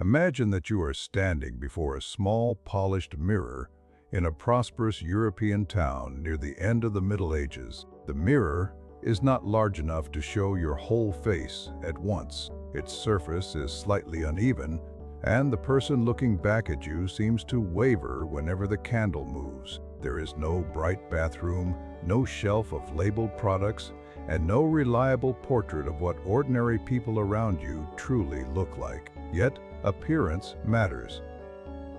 Imagine that you are standing before a small, polished mirror in a prosperous European town near the end of the Middle Ages. The mirror is not large enough to show your whole face at once. Its surface is slightly uneven, and the person looking back at you seems to waver whenever the candle moves. There is no bright bathroom, no shelf of labeled products, and no reliable portrait of what ordinary people around you truly look like. Yet, appearance matters.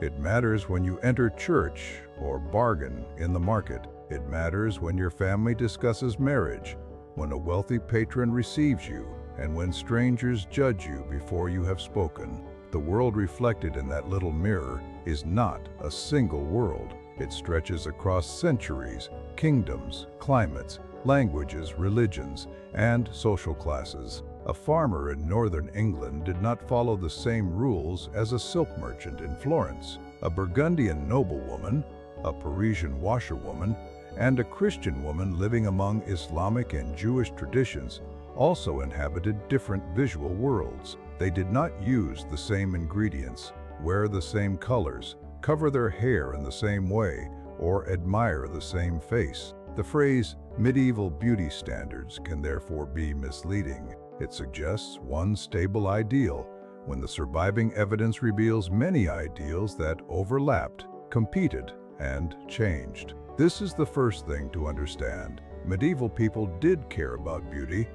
It matters when you enter church or bargain in the market. It matters when your family discusses marriage, when a wealthy patron receives you, and when strangers judge you before you have spoken. The world reflected in that little mirror is not a single world. It stretches across centuries, kingdoms, climates, languages, religions, and social classes. A farmer in northern England did not follow the same rules as a silk merchant in Florence. A Burgundian noblewoman, a Parisian washerwoman, and a Christian woman living among Islamic and Jewish traditions also inhabited different visual worlds. They did not use the same ingredients, wear the same colors, cover their hair in the same way, or admire the same face. The phrase medieval beauty standards can therefore be misleading. It suggests one stable ideal, when the surviving evidence reveals many ideals that overlapped, competed, and changed. This is the first thing to understand. Medieval people did care about beauty,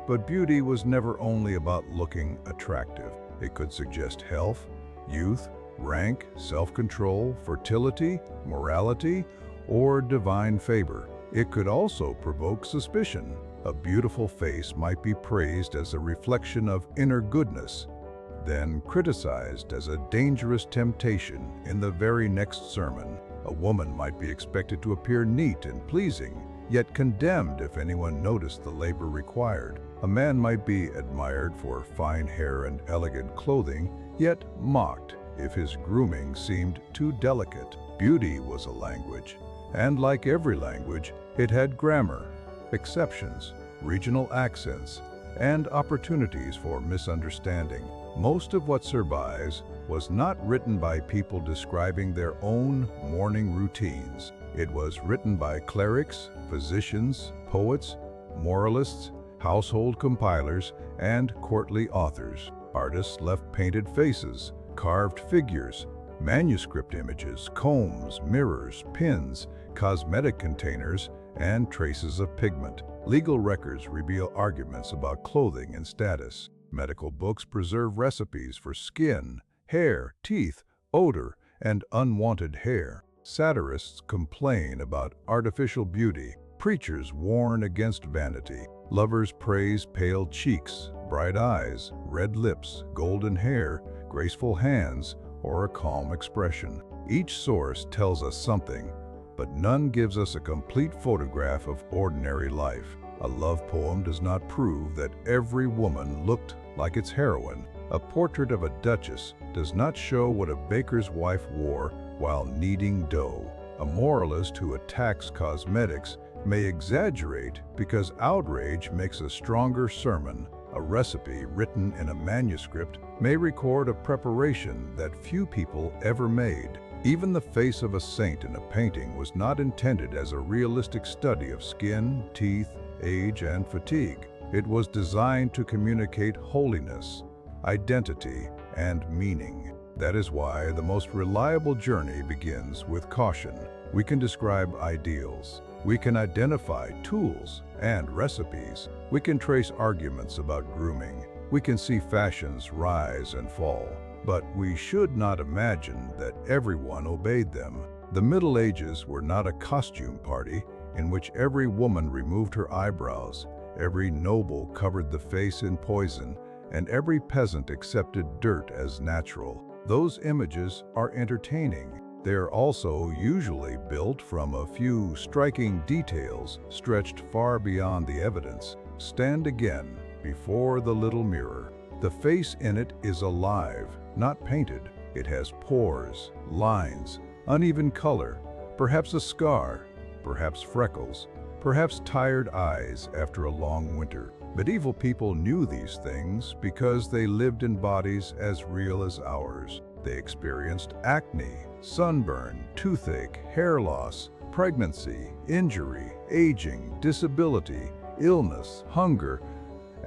but beauty was never only about looking attractive. It could suggest health, youth, rank, self-control, fertility, morality, or divine favor. It could also provoke suspicion. A beautiful face might be praised as a reflection of inner goodness, then criticized as a dangerous temptation in the very next sermon. A woman might be expected to appear neat and pleasing, yet condemned if anyone noticed the labor required. A man might be admired for fine hair and elegant clothing, yet mocked if his grooming seemed too delicate. Beauty was a language, and like every language, it had grammar, exceptions, regional accents, and opportunities for misunderstanding. Most of what survives was not written by people describing their own morning routines. It was written by clerics, physicians, poets, moralists, household compilers, and courtly authors. Artists left painted faces, carved figures, manuscript images, combs, mirrors, pins, cosmetic containers, and traces of pigment. Legal records reveal arguments about clothing and status. Medical books preserve recipes for skin, hair, teeth, odor, and unwanted hair. Satirists complain about artificial beauty. Preachers warn against vanity. Lovers praise pale cheeks, bright eyes, red lips, golden hair, graceful hands, or a calm expression. Each source tells us something, but none gives us a complete photograph of ordinary life. A love poem does not prove that every woman looked like its heroine. A portrait of a duchess does not show what a baker's wife wore while kneading dough. A moralist who attacks cosmetics may exaggerate because outrage makes a stronger sermon. A recipe written in a manuscript may record a preparation that few people ever made. Even the face of a saint in a painting was not intended as a realistic study of skin, teeth, age, and fatigue. It was designed to communicate holiness, identity, and meaning. That is why the most reliable journey begins with caution. We can describe ideals. We can identify tools and recipes. We can trace arguments about grooming. We can see fashions rise and fall. But we should not imagine that everyone obeyed them. The Middle Ages were not a costume party in which every woman removed her eyebrows, every noble covered the face in poison, and every peasant accepted dirt as natural. Those images are entertaining. They are also usually built from a few striking details stretched far beyond the evidence. Stand again before the little mirror. The face in it is alive, not painted. It has pores, lines, uneven color, perhaps a scar, perhaps freckles, perhaps tired eyes after a long winter. Medieval people knew these things because they lived in bodies as real as ours. They experienced acne, sunburn, toothache, hair loss, pregnancy, injury, aging, disability, illness, hunger,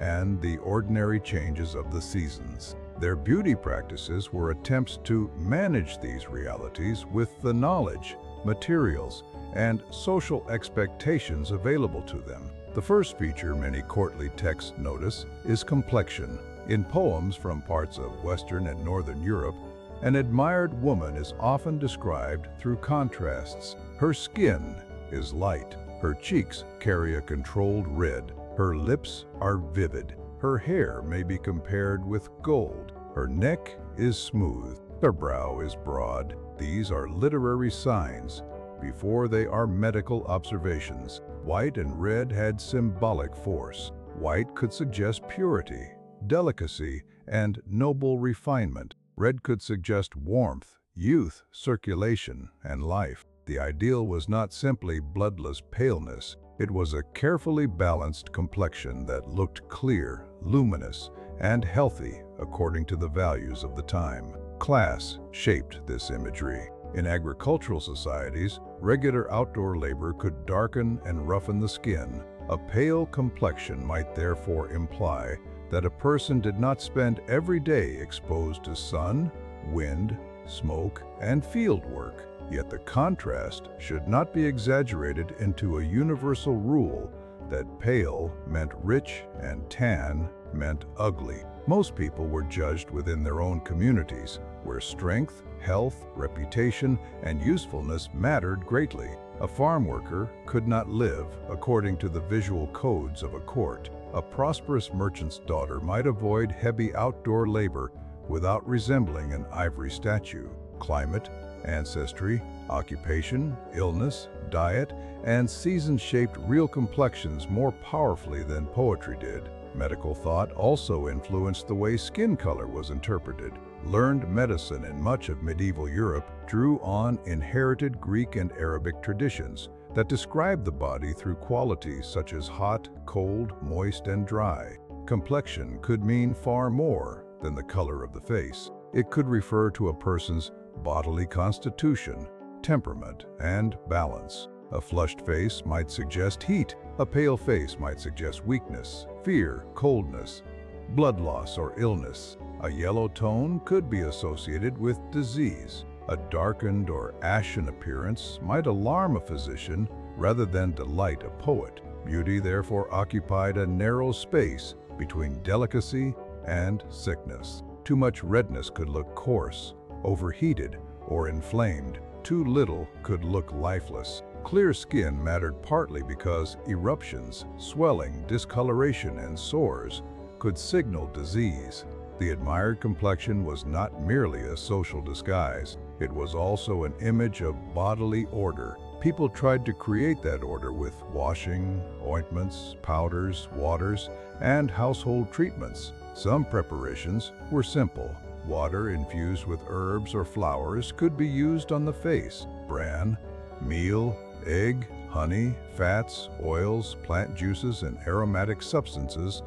and the ordinary changes of the seasons. Their beauty practices were attempts to manage these realities with the knowledge, materials, and social expectations available to them. The first feature many courtly texts notice is complexion. In poems from parts of Western and Northern Europe, an admired woman is often described through contrasts. Her skin is light, her cheeks carry a controlled red, her lips are vivid, her hair may be compared with gold, her neck is smooth, her brow is broad. These are literary signs before they are medical observations. White and red had symbolic force. White could suggest purity, delicacy, and noble refinement. Red could suggest warmth, youth, circulation, and life. The ideal was not simply bloodless paleness. It was a carefully balanced complexion that looked clear, luminous, and healthy according to the values of the time. Class shaped this imagery. In agricultural societies, regular outdoor labor could darken and roughen the skin. A pale complexion might therefore imply that a person did not spend every day exposed to sun, wind, smoke, and field work. Yet the contrast should not be exaggerated into a universal rule that pale meant rich and tan meant ugly. Most people were judged within their own communities, where strength, health, reputation, and usefulness mattered greatly. A farm worker could not live according to the visual codes of a court. A prosperous merchant's daughter might avoid heavy outdoor labor without resembling an ivory statue. Climate, ancestry, occupation, illness, diet, and season shaped real complexions more powerfully than poetry did. Medical thought also influenced the way skin color was interpreted. Learned medicine in much of medieval Europe drew on inherited Greek and Arabic traditions that described the body through qualities such as hot, cold, moist, and dry. Complexion could mean far more than the color of the face. It could refer to a person's bodily constitution, temperament, and balance. A flushed face might suggest heat. A pale face might suggest weakness, fear, coldness, blood loss, or illness. A yellow tone could be associated with disease. A darkened or ashen appearance might alarm a physician rather than delight a poet. Beauty therefore occupied a narrow space between delicacy and sickness. Too much redness could look coarse, overheated, or inflamed. Too little could look lifeless. Clear skin mattered partly because eruptions, swelling, discoloration, and sores could signal disease. The admired complexion was not merely a social disguise. It was also an image of bodily order. People tried to create that order with washing, ointments, powders, waters, and household treatments. Some preparations were simple. Water infused with herbs or flowers could be used on the face. Bran, meal, egg, honey, fats, oils, plant juices, and aromatic substances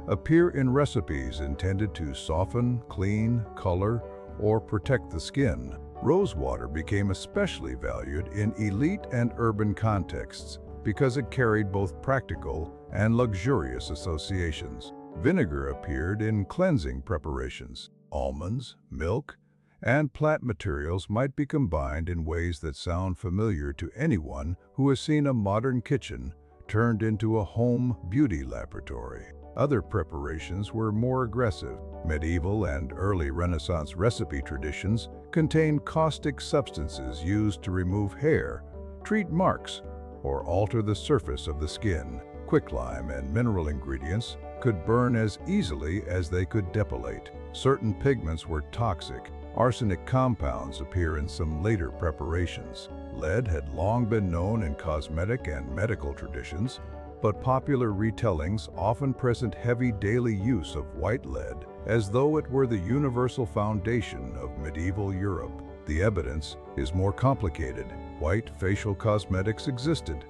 appear in recipes intended to soften, clean, color, or protect the skin. Rose water became especially valued in elite and urban contexts because it carried both practical and luxurious associations. Vinegar appeared in cleansing preparations. Almonds, milk, and plant materials might be combined in ways that sound familiar to anyone who has seen a modern kitchen turned into a home beauty laboratory. Other preparations were more aggressive. Medieval and early Renaissance recipe traditions contained caustic substances used to remove hair, treat marks, or alter the surface of the skin. Quicklime and mineral ingredients could burn as easily as they could depilate. Certain pigments were toxic. Arsenic compounds appear in some later preparations. Lead had long been known in cosmetic and medical traditions, but popular retellings often present heavy daily use of white lead as though it were the universal foundation of medieval Europe. The evidence is more complicated. White facial cosmetics existed,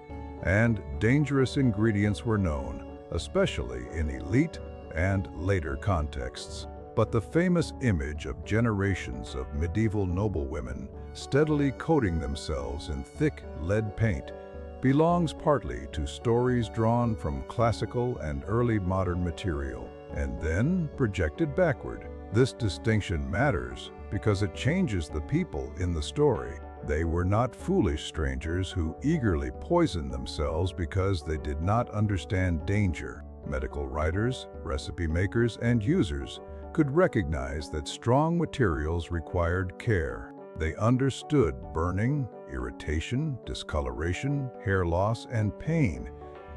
and dangerous ingredients were known. especially in elite and later contexts. But the famous image of generations of medieval noblewomen steadily coating themselves in thick lead paint belongs partly to stories drawn from classical and early modern material, and then projected backward. This distinction matters because it changes the people in the story. They were not foolish strangers who eagerly poisoned themselves because they did not understand danger. Medical writers, recipe makers, and users could recognize that strong materials required care. They understood burning, irritation, discoloration, hair loss, and pain,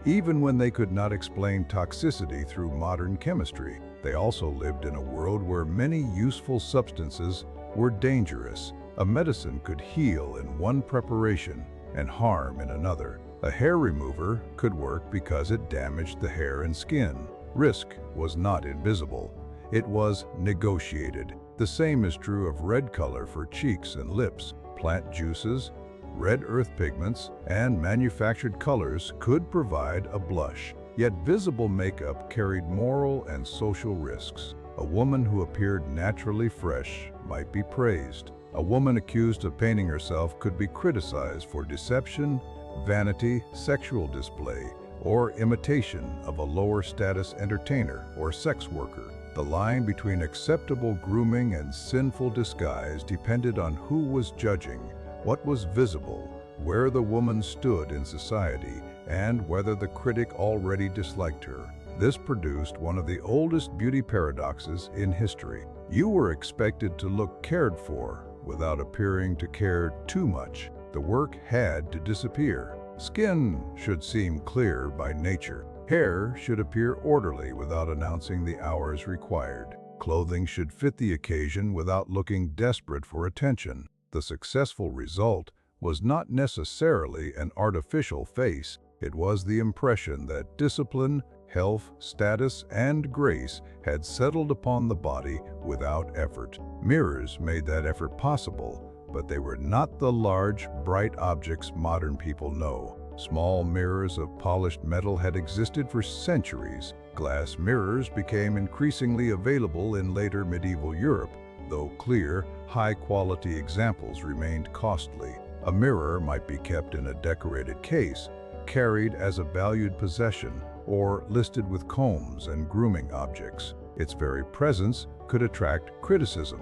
even when they could not explain toxicity through modern chemistry. They also lived in a world where many useful substances were dangerous. A medicine could heal in one preparation and harm in another. A hair remover could work because it damaged the hair and skin. Risk was not invisible. It was negotiated. The same is true of red color for cheeks and lips. Plant juices, red earth pigments, and manufactured colors could provide a blush. Yet visible makeup carried moral and social risks. A woman who appeared naturally fresh might be praised. A woman accused of painting herself could be criticized for deception, vanity, sexual display, or imitation of a lower status entertainer or sex worker. The line between acceptable grooming and sinful disguise depended on who was judging, what was visible, where the woman stood in society, and whether the critic already disliked her. This produced one of the oldest beauty paradoxes in history. You were expected to look cared for without appearing to care too much. The work had to disappear. Skin should seem clear by nature. Hair should appear orderly without announcing the hours required. Clothing should fit the occasion without looking desperate for attention. The successful result was not necessarily an artificial face. It was the impression that discipline, health, status, and grace had settled upon the body without effort. Mirrors made that effort possible, but they were not the large, bright objects modern people know. Small mirrors of polished metal had existed for centuries. Glass mirrors became increasingly available in later medieval Europe, though clear, high-quality examples remained costly. A mirror might be kept in a decorated case, carried as a valued possession, or listed with combs and grooming objects. Its very presence could attract criticism.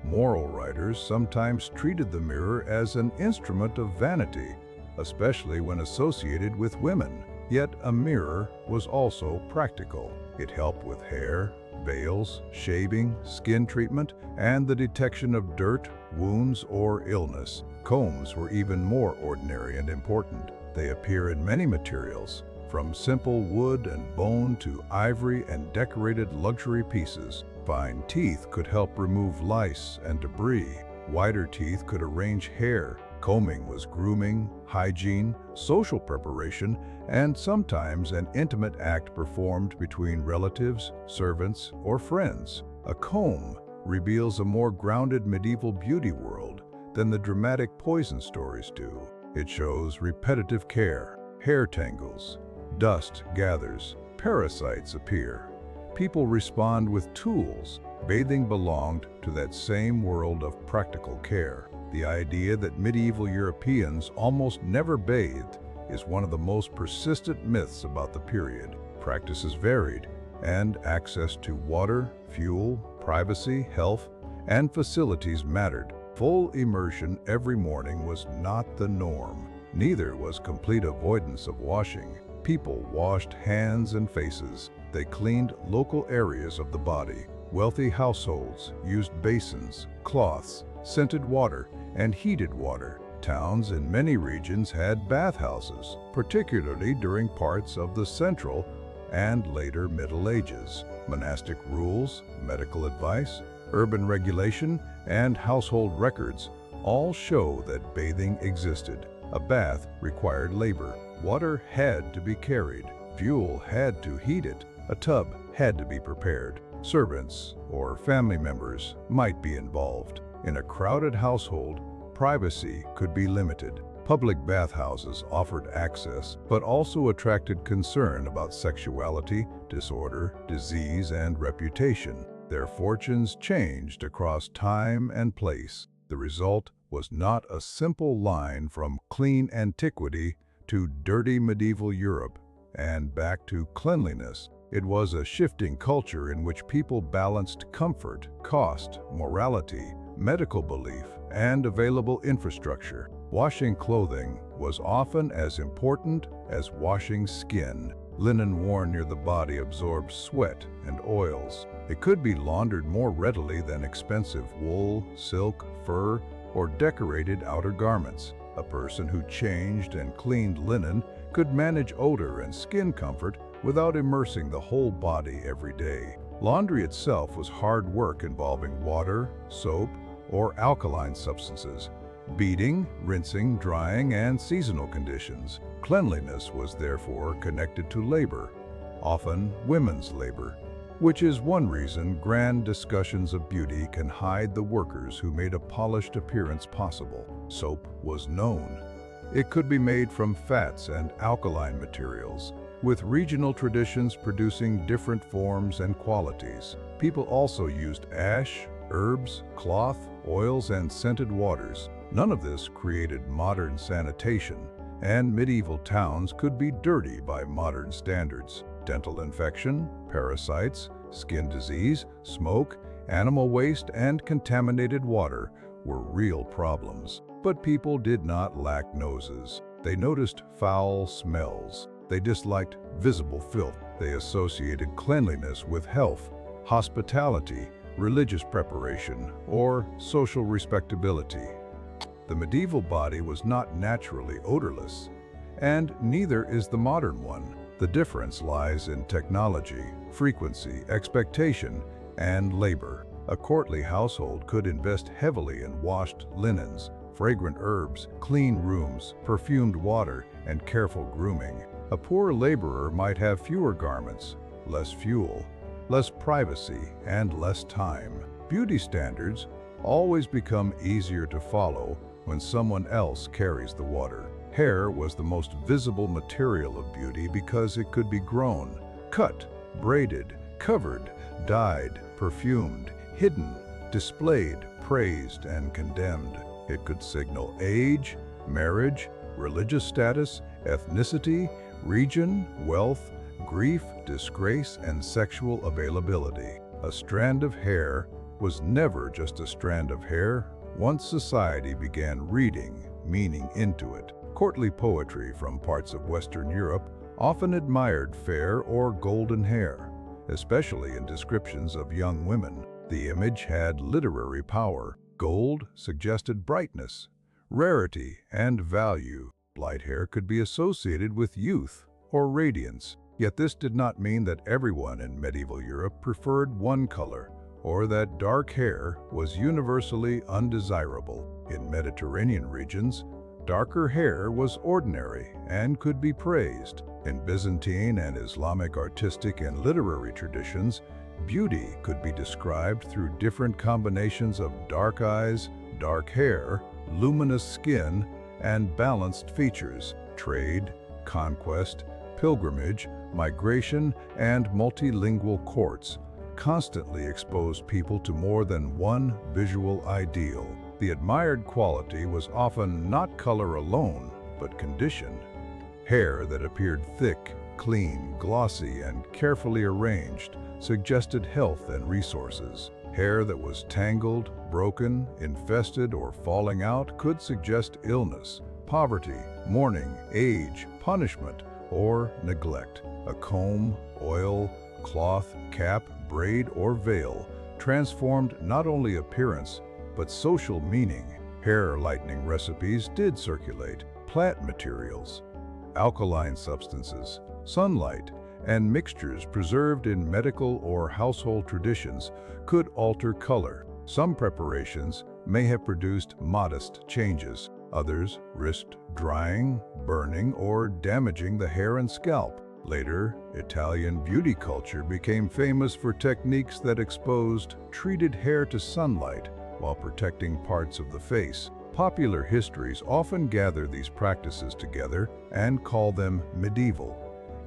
Moral writers sometimes treated the mirror as an instrument of vanity, especially when associated with women. Yet a mirror was also practical. It helped with hair, veils, shaving, skin treatment, and the detection of dirt, wounds, or illness. Combs were even more ordinary and important. They appear in many materials, from simple wood and bone to ivory and decorated luxury pieces. Fine teeth could help remove lice and debris. Wider teeth could arrange hair. Combing was grooming, hygiene, social preparation, and sometimes an intimate act performed between relatives, servants, or friends. A comb reveals a more grounded medieval beauty world than the dramatic poison stories do. It shows repetitive care. Hair tangles, dust gathers, parasites appear. People respond with tools. Bathing belonged to that same world of practical care. The idea that medieval Europeans almost never bathed is one of the most persistent myths about the period. Practices varied, and access to water, fuel, privacy, health, and facilities mattered. Full immersion every morning was not the norm. Neither was complete avoidance of washing. People washed hands and faces. They cleaned local areas of the body. Wealthy households used basins, cloths, scented water, and heated water. Towns in many regions had bathhouses, particularly during parts of the Central and later Middle Ages. Monastic rules, medical advice, urban regulation, and household records all show that bathing existed. A bath required labor. Water had to be carried. Fuel had to heat it. A tub had to be prepared. Servants or family members might be involved. In a crowded household, privacy could be limited. Public bathhouses offered access, but also attracted concern about sexuality, disorder, disease, and reputation. Their fortunes changed across time and place. The result was not a simple line from clean antiquity to dirty medieval Europe and back to cleanliness. It was a shifting culture in which people balanced comfort, cost, morality, medical belief, and available infrastructure. Washing clothing was often as important as washing skin. Linen worn near the body absorbed sweat and oils. It could be laundered more readily than expensive wool, silk, fur, or decorated outer garments. A person who changed and cleaned linen could manage odor and skin comfort without immersing the whole body every day. Laundry itself was hard work involving water, soap, or alkaline substances, beating, rinsing, drying, and seasonal conditions. Cleanliness was therefore connected to labor, often women's labor, which is one reason grand discussions of beauty can hide the workers who made a polished appearance possible. Soap was known. It could be made from fats and alkaline materials, with regional traditions producing different forms and qualities. People also used ash, herbs, cloth, oils, and scented waters. None of this created modern sanitation, and medieval towns could be dirty by modern standards. Dental infection, parasites, skin disease, smoke, animal waste, and contaminated water were real problems. But people did not lack noses. They noticed foul smells. They disliked visible filth. They associated cleanliness with health, hospitality, religious preparation, or social respectability. The medieval body was not naturally odorless, and neither is the modern one. The difference lies in technology, frequency, expectation, and labor. A courtly household could invest heavily in washed linens, fragrant herbs, clean rooms, perfumed water, and careful grooming. A poor laborer might have fewer garments, less fuel, less privacy, and less time. Beauty standards always become easier to follow when someone else carries the water. Hair was the most visible material of beauty because it could be grown, cut, braided, covered, dyed, perfumed, hidden, displayed, praised, and condemned. It could signal age, marriage, religious status, ethnicity, region, wealth, grief, disgrace, and sexual availability. A strand of hair was never just a strand of hair. Once society began reading meaning into it. Courtly poetry from parts of Western Europe often admired fair or golden hair, especially in descriptions of young women. The image had literary power. Gold suggested brightness, rarity, and value. Light hair could be associated with youth or radiance. Yet this did not mean that everyone in medieval Europe preferred one color, or that dark hair was universally undesirable. In Mediterranean regions, darker hair was ordinary and could be praised. In Byzantine and Islamic artistic and literary traditions, beauty could be described through different combinations of dark eyes, dark hair, luminous skin, and balanced features. Trade, conquest, pilgrimage, migration, and multilingual courts constantly exposed people to more than one visual ideal. The admired quality was often not color alone, but condition. Hair that appeared thick, clean, glossy, and carefully arranged suggested health and resources. Hair that was tangled, broken, infested, or falling out could suggest illness, poverty, mourning, age, punishment, or neglect. A comb, oil, cloth, cap, braid, or veil transformed not only appearance, but social meaning. Hair lightening recipes did circulate. Plant materials, alkaline substances, sunlight, and mixtures preserved in medical or household traditions could alter color. Some preparations may have produced modest changes. Others risked drying, burning, or damaging the hair and scalp. Later, Italian beauty culture became famous for techniques that exposed treated hair to sunlight while protecting parts of the face. Popular histories often gather these practices together and call them medieval,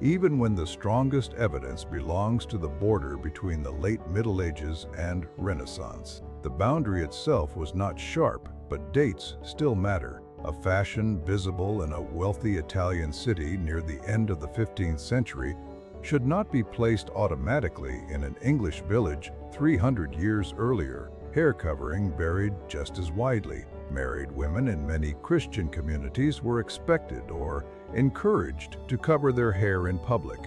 even when the strongest evidence belongs to the border between the late Middle Ages and Renaissance. The boundary itself was not sharp, but dates still matter. A fashion visible in a wealthy Italian city near the end of the 15th century should not be placed automatically in an English village 300 years earlier. Hair covering varied just as widely. Married women in many Christian communities were expected or encouraged to cover their hair in public,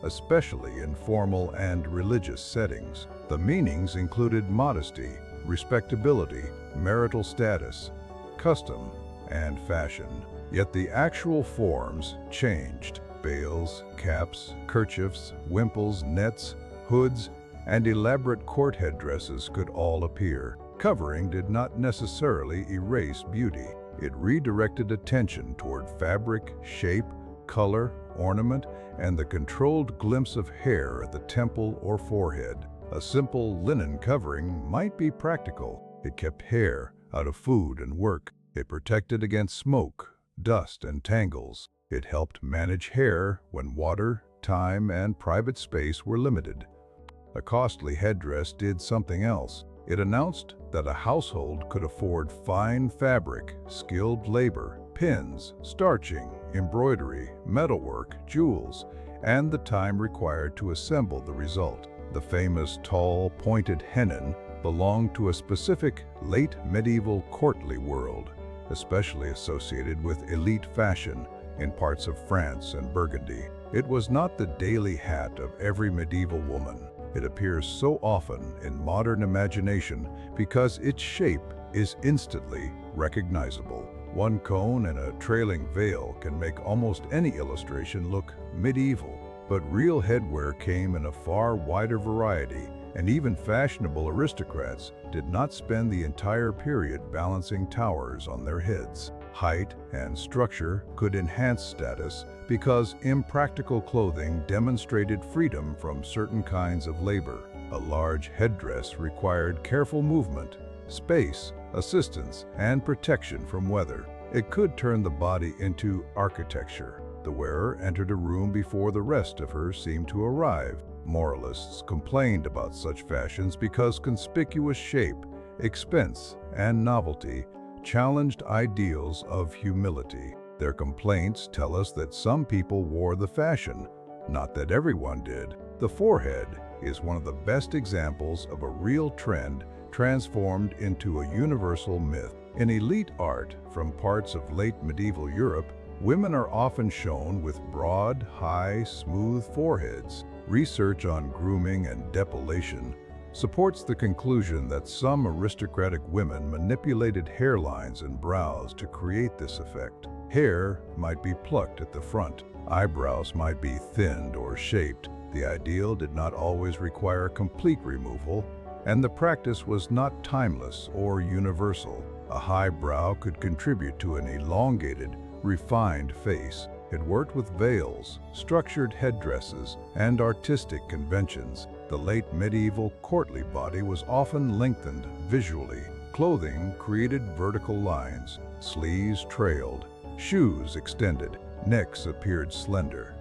especially in formal and religious settings. The meanings included modesty, respectability, marital status, custom, and fashion. Yet the actual forms changed. Veils, caps, kerchiefs, wimples, nets, hoods, and elaborate court headdresses could all appear. Covering did not necessarily erase beauty. It redirected attention toward fabric, shape, color, ornament, and the controlled glimpse of hair at the temple or forehead. A simple linen covering might be practical. It kept hair out of food and work. It protected against smoke, dust, and tangles. It helped manage hair when water, time, and private space were limited. A costly headdress did something else. It announced that a household could afford fine fabric, skilled labor, pins, starching, embroidery, metalwork, jewels, and the time required to assemble the result. The famous tall, pointed hennin belonged to a specific late medieval courtly world, especially associated with elite fashion in parts of France and Burgundy. It was not the daily hat of every medieval woman. It appears so often in modern imagination because its shape is instantly recognizable. One cone and a trailing veil can make almost any illustration look medieval, but real headwear came in a far wider variety, and even fashionable aristocrats did not spend the entire period balancing towers on their heads. Height and structure could enhance status because impractical clothing demonstrated freedom from certain kinds of labor. A large headdress required careful movement, space, assistance, and protection from weather. It could turn the body into architecture. The wearer entered a room before the rest of her seemed to arrive. Moralists complained about such fashions because conspicuous shape, expense, and novelty challenged ideals of humility. Their complaints tell us that some people wore the fashion, not that everyone did. The forehead is one of the best examples of a real trend transformed into a universal myth. In elite art from parts of late medieval Europe, women are often shown with broad, high, smooth foreheads. Research on grooming and depilation supports the conclusion that some aristocratic women manipulated hairlines and brows to create this effect. Hair might be plucked at the front. Eyebrows might be thinned or shaped. The ideal did not always require complete removal, and the practice was not timeless or universal. A high brow could contribute to an elongated, refined face. It worked with veils, structured headdresses, and artistic conventions. The late medieval courtly body was often lengthened visually. Clothing created vertical lines, sleeves trailed, shoes extended, necks appeared slender.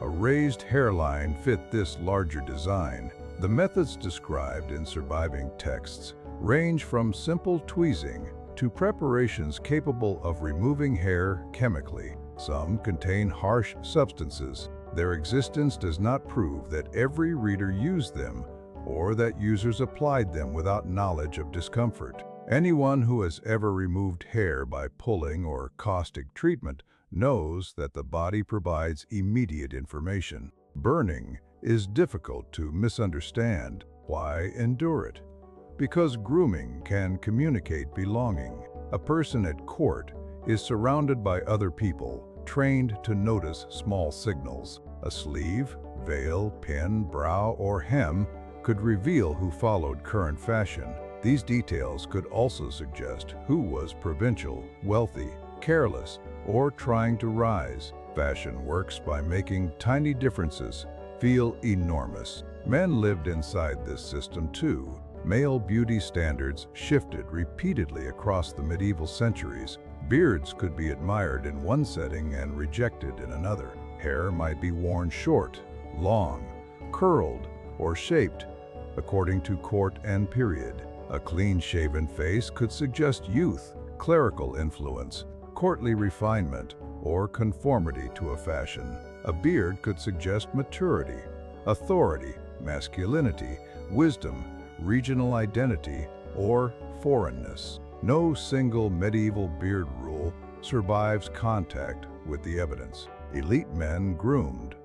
A raised hairline fit this larger design. The methods described in surviving texts range from simple tweezing to preparations capable of removing hair chemically. Some contain harsh substances. Their existence does not prove that every reader used them or that users applied them without knowledge of discomfort. Anyone who has ever removed hair by pulling or caustic treatment knows that the body provides immediate information. Burning is difficult to misunderstand. Why endure it? Because grooming can communicate belonging. A person at court is surrounded by other people, trained to notice small signals. A sleeve, veil, pin, brow, or hem could reveal who followed current fashion. These details could also suggest who was provincial, wealthy, careless, or trying to rise. Fashion works by making tiny differences feel enormous. Men lived inside this system too. Male beauty standards shifted repeatedly across the medieval centuries. Beards could be admired in one setting and rejected in another. Hair might be worn short, long, curled, or shaped, according to court and period. A clean-shaven face could suggest youth, clerical influence, courtly refinement, or conformity to a fashion. A beard could suggest maturity, authority, masculinity, wisdom, regional identity, or foreignness. No single medieval beard rule survives contact with the evidence. Elite men groomed.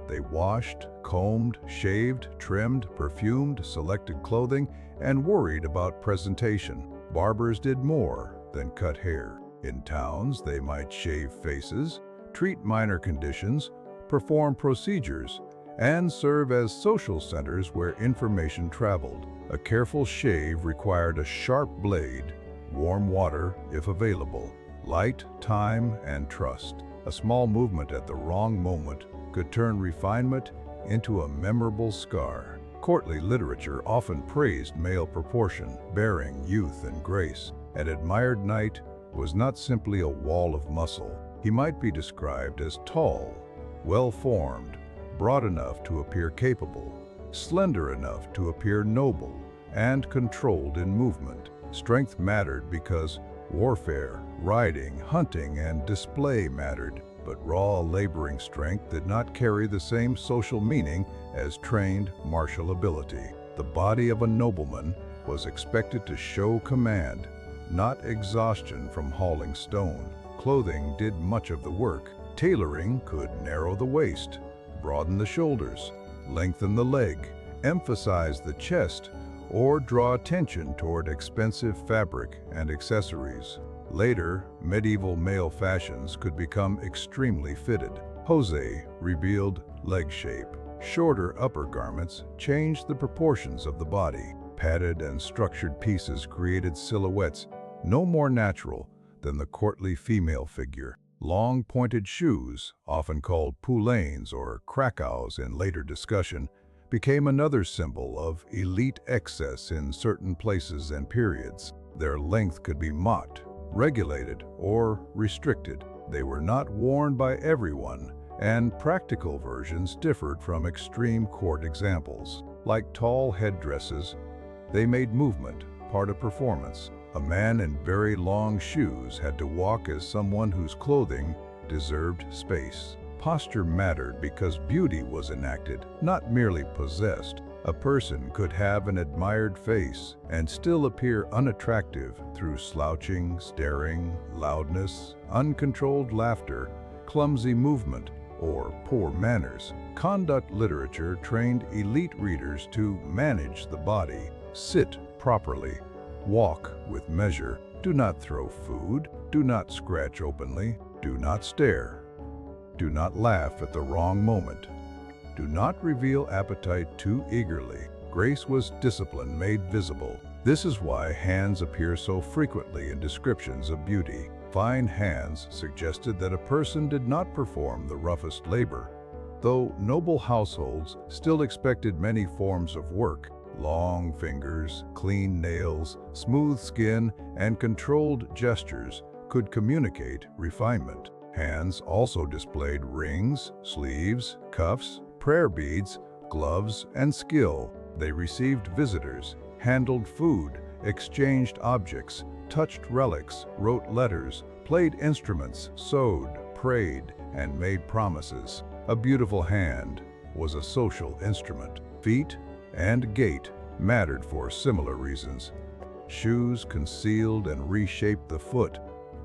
They washed, combed, shaved, trimmed, perfumed, selected clothing, and worried about presentation. Barbers did more than cut hair. In towns, they might shave faces, treat minor conditions, perform procedures, and serve as social centers where information traveled. A careful shave required a sharp blade, warm water if available, light, time, and trust. A small movement at the wrong moment could turn refinement into a memorable scar. Courtly literature often praised male proportion, bearing, youth, and grace. An admired knight was not simply a wall of muscle. He might be described as tall, well-formed, broad enough to appear capable, slender enough to appear noble, and controlled in movement. Strength mattered because warfare, riding, hunting, and display mattered, but raw laboring strength did not carry the same social meaning as trained martial ability. The body of a nobleman was expected to show command, not exhaustion from hauling stone. Clothing did much of the work. Tailoring could narrow the waist, broaden the shoulders, lengthen the leg, emphasize the chest, or draw attention toward expensive fabric and accessories. Later, medieval male fashions could become extremely fitted. Jose revealed leg shape. Shorter upper garments changed the proportions of the body. Padded and structured pieces created silhouettes no more natural than the courtly female figure. Long pointed shoes, often called poulaines or krakows in later discussion, became another symbol of elite excess in certain places and periods. Their length could be mocked, regulated, or restricted. They were not worn by everyone, and practical versions differed from extreme court examples. Like tall headdresses, they made movement part of performance. A man in very long shoes had to walk as someone whose clothing deserved space. Posture mattered because beauty was enacted, not merely possessed. A person could have an admired face and still appear unattractive through slouching, staring, loudness, uncontrolled laughter, clumsy movement, or poor manners. Conduct literature trained elite readers to manage the body, sit properly, walk with measure, do not throw food, do not scratch openly, do not stare, do not laugh at the wrong moment, do not reveal appetite too eagerly. Grace was discipline made visible. This is why hands appear so frequently in descriptions of beauty. Fine hands suggested that a person did not perform the roughest labor, though noble households still expected many forms of work. Long fingers, clean nails, smooth skin, and controlled gestures could communicate refinement. Hands also displayed rings, sleeves, cuffs, prayer beads, gloves, and skill. They received visitors, handled food, exchanged objects, touched relics, wrote letters, played instruments, sewed, prayed, and made promises. A beautiful hand was a social instrument. Feet and gait mattered for similar reasons. Shoes concealed and reshaped the foot,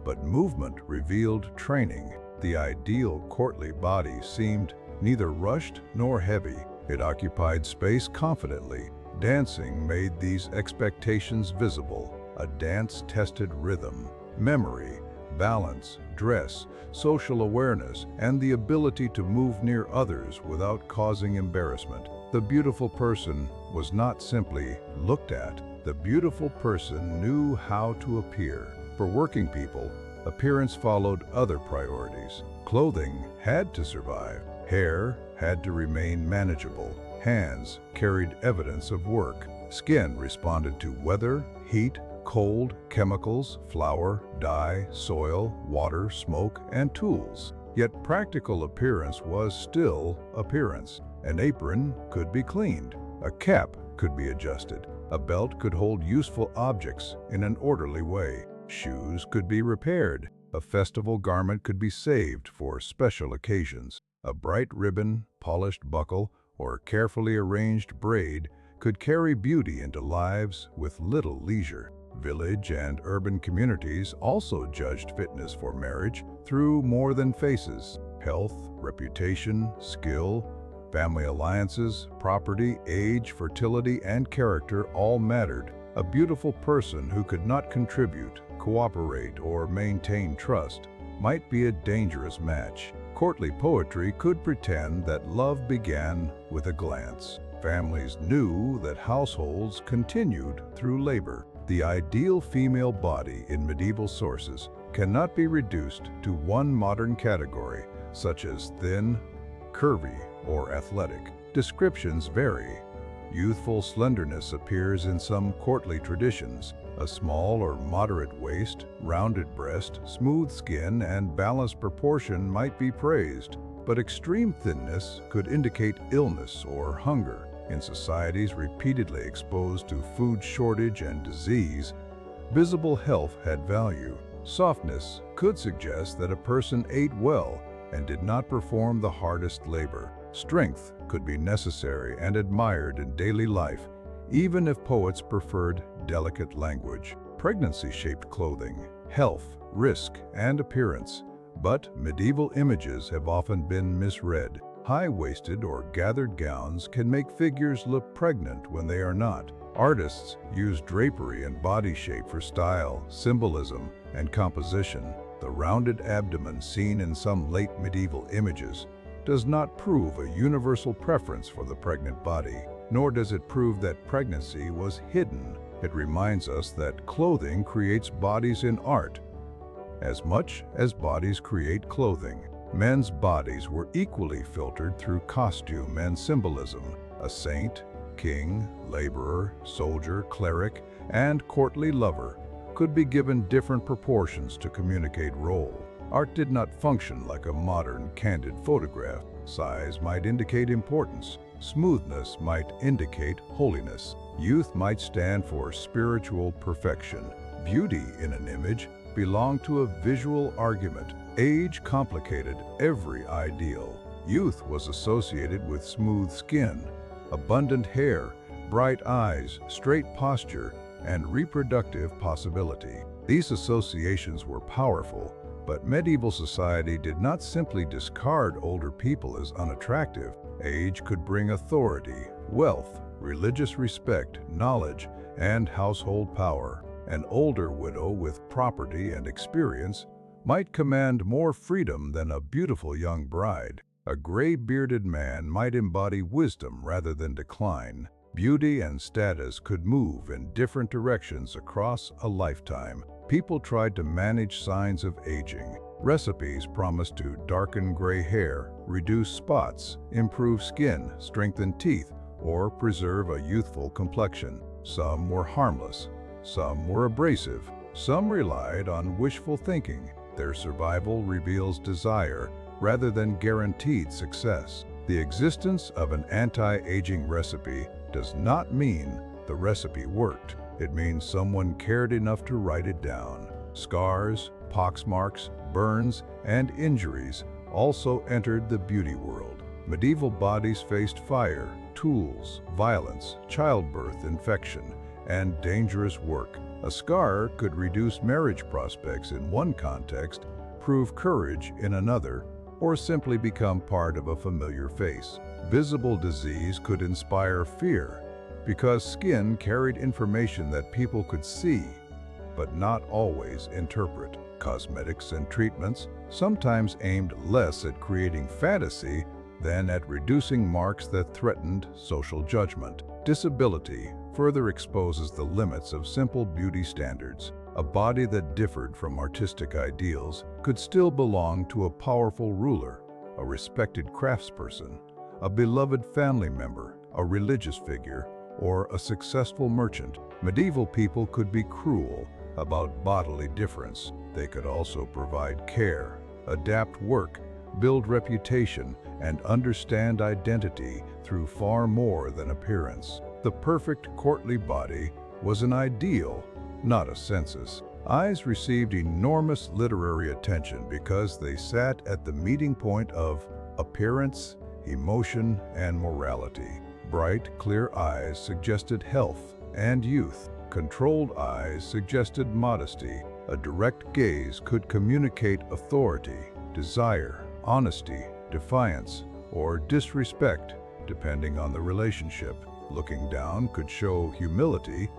but movement revealed training. The ideal courtly body seemed neither rushed nor heavy. It occupied space confidently. Dancing made these expectations visible. A dance tested rhythm, memory, balance, dress, social awareness, and the ability to move near others without causing embarrassment. The beautiful person was not simply looked at. The beautiful person knew how to appear. For working people, appearance followed other priorities. Clothing had to survive. Hair had to remain manageable. Hands carried evidence of work. Skin responded to weather, heat, cold, chemicals, flour, dye, soil, water, smoke, and tools. Yet practical appearance was still appearance. An apron could be cleaned. A cap could be adjusted. A belt could hold useful objects in an orderly way. Shoes could be repaired. A festival garment could be saved for special occasions. A bright ribbon, polished buckle, or carefully arranged braid could carry beauty into lives with little leisure. Village and urban communities also judged fitness for marriage through more than faces. Health, reputation, skill, family alliances, property, age, fertility, and character all mattered. A beautiful person who could not contribute, cooperate, or maintain trust might be a dangerous match. Courtly poetry could pretend that love began with a glance. Families knew that households continued through labor. The ideal female body in medieval sources cannot be reduced to one modern category, such as thin, curvy, or athletic. Descriptions vary. Youthful slenderness appears in some courtly traditions. A small or moderate waist, rounded breast, smooth skin, and balanced proportion might be praised, but extreme thinness could indicate illness or hunger. In societies repeatedly exposed to food shortage and disease, visible health had value. Softness could suggest that a person ate well and did not perform the hardest labor. Strength could be necessary and admired in daily life, even if poets preferred delicate language. Pregnancy shaped clothing, health, risk, and appearance, but medieval images have often been misread. High-waisted or gathered gowns can make figures look pregnant when they are not. Artists use drapery and body shape for style, symbolism, and composition. The rounded abdomen seen in some late medieval images does not prove a universal preference for the pregnant body, nor does it prove that pregnancy was hidden. It reminds us that clothing creates bodies in art, as much as bodies create clothing. Men's bodies were equally filtered through costume and symbolism. A saint, king, laborer, soldier, cleric, and courtly lover could be given different proportions to communicate role. Art did not function like a modern, candid photograph. Size might indicate importance. Smoothness might indicate holiness. Youth might stand for spiritual perfection. Beauty in an image belonged to a visual argument. Age complicated every ideal. Youth was associated with smooth skin, abundant hair, bright eyes, straight posture, and reproductive possibility. These associations were powerful, but medieval society did not simply discard older people as unattractive. Age could bring authority, wealth, religious respect, knowledge, and household power. An older widow with property and experience might command more freedom than a beautiful young bride. A gray-bearded man might embody wisdom rather than decline. Beauty and status could move in different directions across a lifetime. People tried to manage signs of aging. Recipes promised to darken gray hair, reduce spots, improve skin, strengthen teeth, or preserve a youthful complexion. Some were harmless, some were abrasive, some relied on wishful thinking. Their survival reveals desire rather than guaranteed success. The existence of an anti-aging recipe does not mean the recipe worked. It means someone cared enough to write it down. Scars, poxmarks, burns, and injuries also entered the beauty world. Medieval bodies faced fire, tools, violence, childbirth, infection, and dangerous work. A scar could reduce marriage prospects in one context, prove courage in another, or simply become part of a familiar face. Visible disease could inspire fear, because skin carried information that people could see, but not always interpret. Cosmetics and treatments sometimes aimed less at creating fantasy than at reducing marks that threatened social judgment. Disability further exposes the limits of simple beauty standards. A body that differed from artistic ideals could still belong to a powerful ruler, a respected craftsperson, a beloved family member, a religious figure, or a successful merchant. Medieval people could be cruel about bodily difference. They could also provide care, adapt work, build reputation, and understand identity through far more than appearance. The perfect courtly body was an ideal, not a census. Eyes received enormous literary attention because they sat at the meeting point of appearance, emotion, and morality. Bright, clear eyes suggested health and youth. Controlled eyes suggested modesty. A direct gaze could communicate authority, desire, honesty, defiance, or disrespect, depending on the relationship. Looking down could show humility,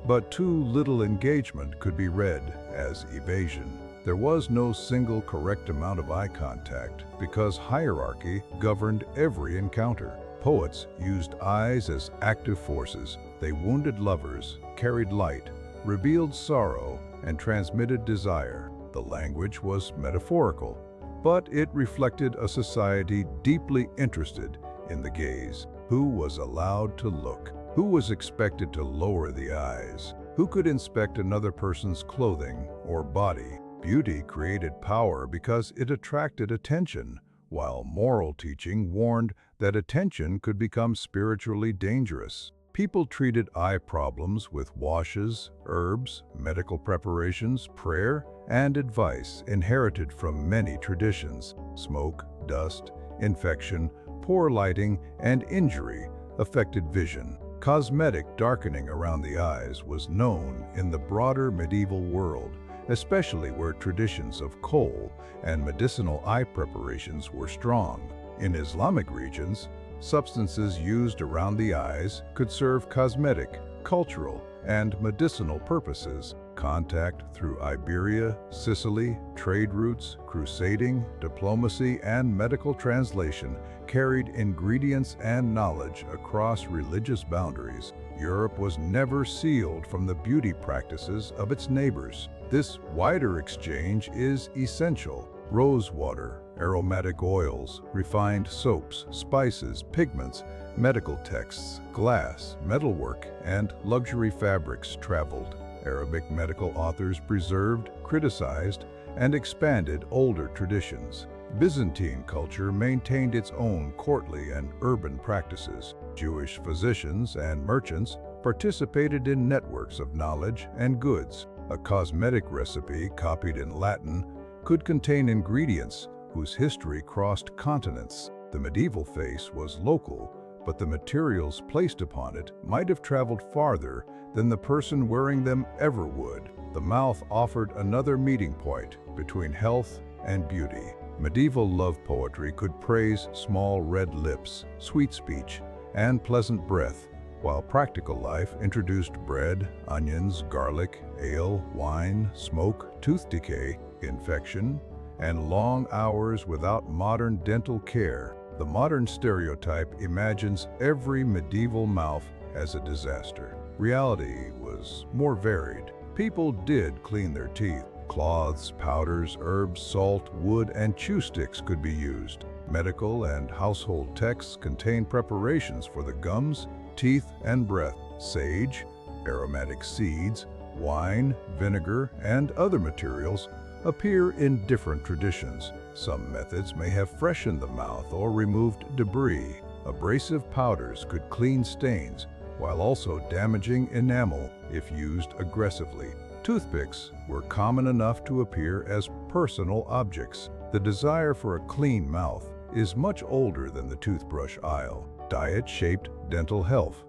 but too little engagement could be read as evasion. There was no single correct amount of eye contact because hierarchy governed every encounter. Poets used eyes as active forces. They wounded lovers, carried light, revealed sorrow, and transmitted desire. The language was metaphorical, but it reflected a society deeply interested in the gaze. Who was allowed to look? Who was expected to lower the eyes? Who could inspect another person's clothing or body? Beauty created power because it attracted attention, while moral teaching warned that attention could become spiritually dangerous. People treated eye problems with washes, herbs, medical preparations, prayer, and advice inherited from many traditions. Smoke, dust, infection, poor lighting, and injury affected vision. Cosmetic darkening around the eyes was known in the broader medieval world, especially where traditions of kohl and medicinal eye preparations were strong. In Islamic regions, substances used around the eyes could serve cosmetic, cultural, and medicinal purposes. Contact through Iberia, Sicily, trade routes, crusading, diplomacy, and medical translation carried ingredients and knowledge across religious boundaries. Europe was never sealed from the beauty practices of its neighbors. This wider exchange is essential. Rose water, aromatic oils, refined soaps, spices, pigments, medical texts, glass, metalwork, and luxury fabrics traveled. Arabic medical authors preserved, criticized, and expanded older traditions. Byzantine culture maintained its own courtly and urban practices. Jewish physicians and merchants participated in networks of knowledge and goods. A cosmetic recipe copied in Latin could contain ingredients whose history crossed continents. The medieval face was local, but the materials placed upon it might have traveled farther than the person wearing them ever would. The mouth offered another meeting point between health and beauty. Medieval love poetry could praise small red lips, sweet speech, and pleasant breath, while practical life introduced bread, onions, garlic, ale, wine, smoke, tooth decay, infection, and long hours without modern dental care. The modern stereotype imagines every medieval mouth as a disaster. Reality was more varied. People did clean their teeth. Cloths, powders, herbs, salt, wood, and chew sticks could be used. Medical and household texts contain preparations for the gums, teeth, and breath. Sage, aromatic seeds, wine, vinegar, and other materials appear in different traditions. Some methods may have freshened the mouth or removed debris. Abrasive powders could clean stains, while also damaging enamel if used aggressively. Toothpicks were common enough to appear as personal objects. The desire for a clean mouth is much older than the toothbrush aisle. Diet shaped dental health.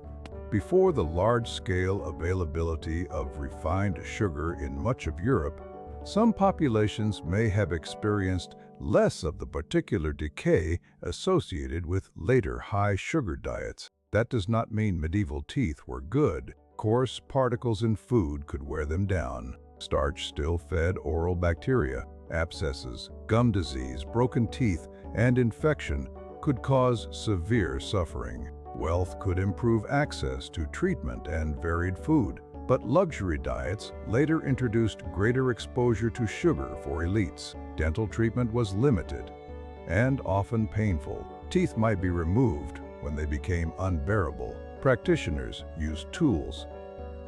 Before the large-scale availability of refined sugar in much of Europe, some populations may have experienced less of the particular decay associated with later high-sugar diets. That does not mean medieval teeth were good. Coarse particles in food could wear them down. Starch still fed oral bacteria. Abscesses, gum disease, broken teeth, and infection could cause severe suffering. Wealth could improve access to treatment and varied food, but luxury diets later introduced greater exposure to sugar for elites. Dental treatment was limited and often painful. Teeth might be removed when they became unbearable, Practitioners used tools,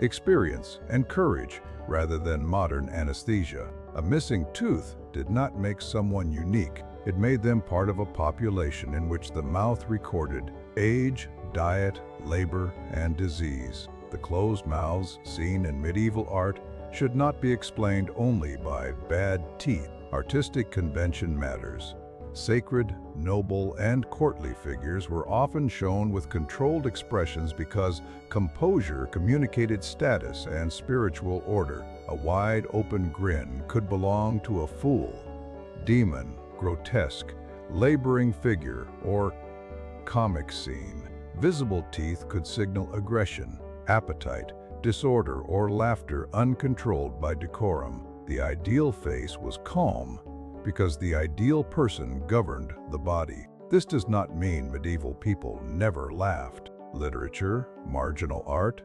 experience, and courage rather than modern anesthesia. A missing tooth did not make someone unique. It made them part of a population in which the mouth recorded age, diet, labor, and disease. The closed mouths seen in medieval art should not be explained only by bad teeth. Artistic convention matters. Sacred, noble, and courtly figures were often shown with controlled expressions because composure communicated status and spiritual order. A wide open grin could belong to a fool, demon, grotesque, laboring figure, or comic scene. Visible teeth could signal aggression, appetite, disorder, or laughter uncontrolled by decorum. The ideal face was calm because the ideal person governed the body. This does not mean medieval people never laughed. Literature, marginal art,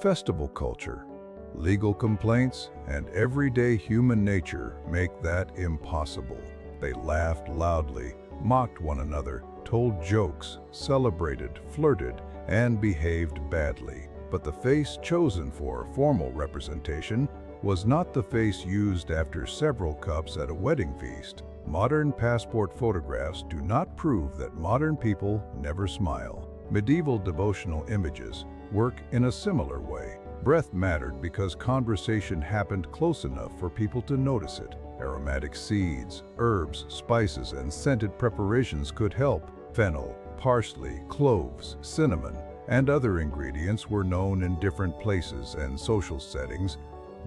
festival culture, legal complaints, and everyday human nature make that impossible. They laughed loudly, mocked one another, told jokes, celebrated, flirted, and behaved badly. But the face chosen for formal representation was not the face used after several cups at a wedding feast. Modern passport photographs do not prove that modern people never smile. Medieval devotional images work in a similar way. Breath mattered because conversation happened close enough for people to notice it. Aromatic seeds, herbs, spices, and scented preparations could help. Fennel, parsley, cloves, cinnamon, and other ingredients were known in different places and social settings,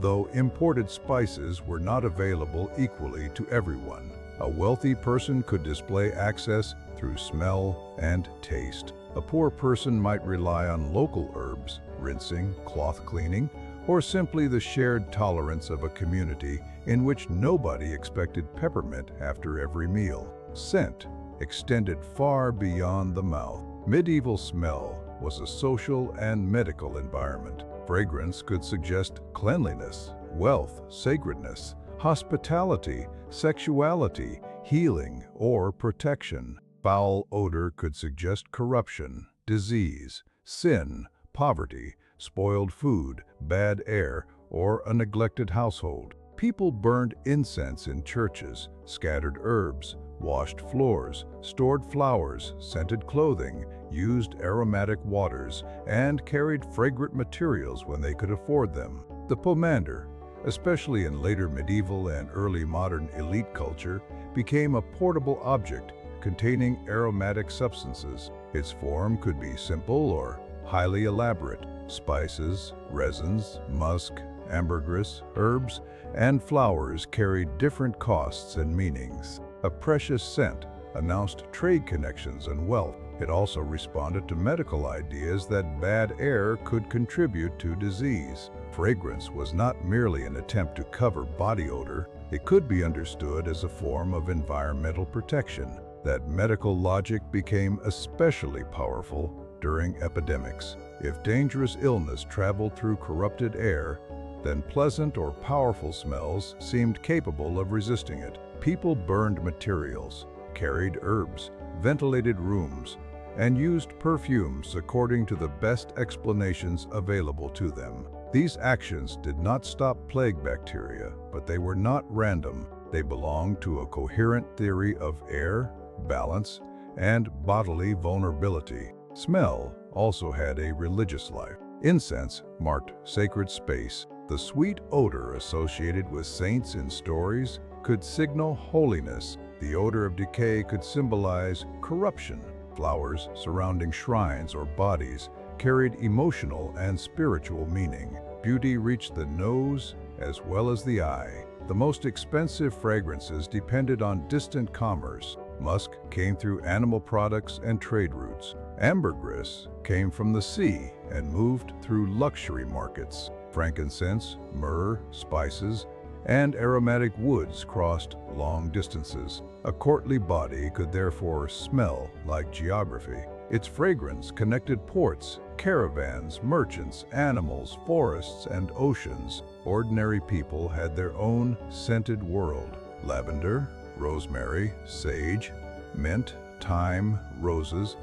though imported spices were not available equally to everyone. A wealthy person could display access through smell and taste. A poor person might rely on local herbs, rinsing, cloth cleaning, or simply the shared tolerance of a community in which nobody expected peppermint after every meal. Scent extended far beyond the mouth. Medieval smell was a social and medical environment. Fragrance could suggest cleanliness, wealth, sacredness, hospitality, sexuality, healing, or protection. Foul odor could suggest corruption, disease, sin, poverty, spoiled food, bad air, or a neglected household. People burned incense in churches, scattered herbs, washed floors, stored flowers, scented clothing, used aromatic waters, and carried fragrant materials when they could afford them. The pomander, especially in later medieval and early modern elite culture, became a portable object containing aromatic substances. Its form could be simple or highly elaborate. Spices, resins, musk, ambergris, herbs, and flowers carried different costs and meanings. A precious scent announced trade connections and wealth. It also responded to medical ideas that bad air could contribute to disease. Fragrance was not merely an attempt to cover body odor. It could be understood as a form of environmental protection. That medical logic became especially powerful during epidemics. If dangerous illness traveled through corrupted air, then pleasant or powerful smells seemed capable of resisting it. People burned materials, carried herbs, ventilated rooms, and used perfumes according to the best explanations available to them. These actions did not stop plague bacteria, but they were not random. They belonged to a coherent theory of air, balance, and bodily vulnerability. Smell also had a religious life. Incense marked sacred space. The sweet odor associated with saints in stories could signal holiness. The odor of decay could symbolize corruption. Flowers surrounding shrines or bodies carried emotional and spiritual meaning. Beauty reached the nose as well as the eye. The most expensive fragrances depended on distant commerce. Musk came through animal products and trade routes. Ambergris came from the sea and moved through luxury markets. Frankincense, myrrh, spices, and aromatic woods crossed long distances. A courtly body could therefore smell like geography. Its fragrance connected ports, caravans, merchants, animals, forests, and oceans. Ordinary people had their own scented world. Lavender, rosemary, sage, mint, thyme, roses,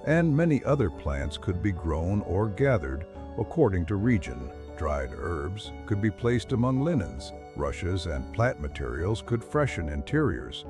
and many other plants could be grown or gathered according to region. Dried herbs could be placed among linens. Rushes and plant materials could freshen interiors,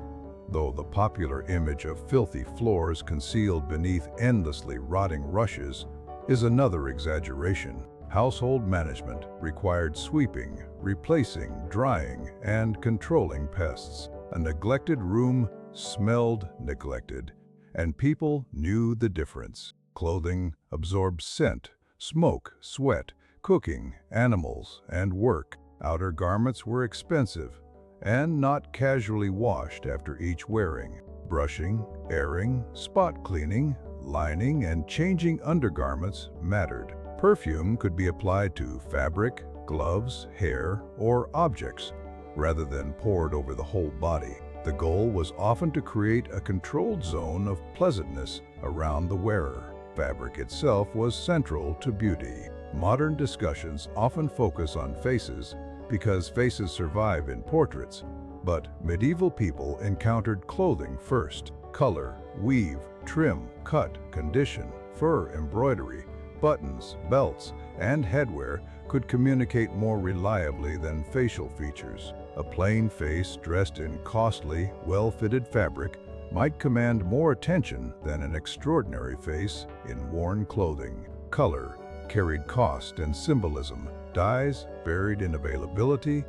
though the popular image of filthy floors concealed beneath endlessly rotting rushes is another exaggeration. Household management required sweeping, replacing, drying, and controlling pests. A neglected room smelled neglected, and people knew the difference. Clothing absorbed scent, smoke, sweat, cooking, animals, and work. Outer garments were expensive and not casually washed after each wearing. Brushing, airing, spot cleaning, lining, and changing undergarments mattered. Perfume could be applied to fabric, gloves, hair, or objects, rather than poured over the whole body. The goal was often to create a controlled zone of pleasantness around the wearer. Fabric itself was central to beauty. Modern discussions often focus on faces because faces survive in portraits, but medieval people encountered clothing first. Color, weave, trim, cut, condition, fur, embroidery, buttons, belts, and headwear could communicate more reliably than facial features. A plain face dressed in costly, well-fitted fabric might command more attention than an extraordinary face in worn clothing. Color carried cost and symbolism. Dyes varied in availability,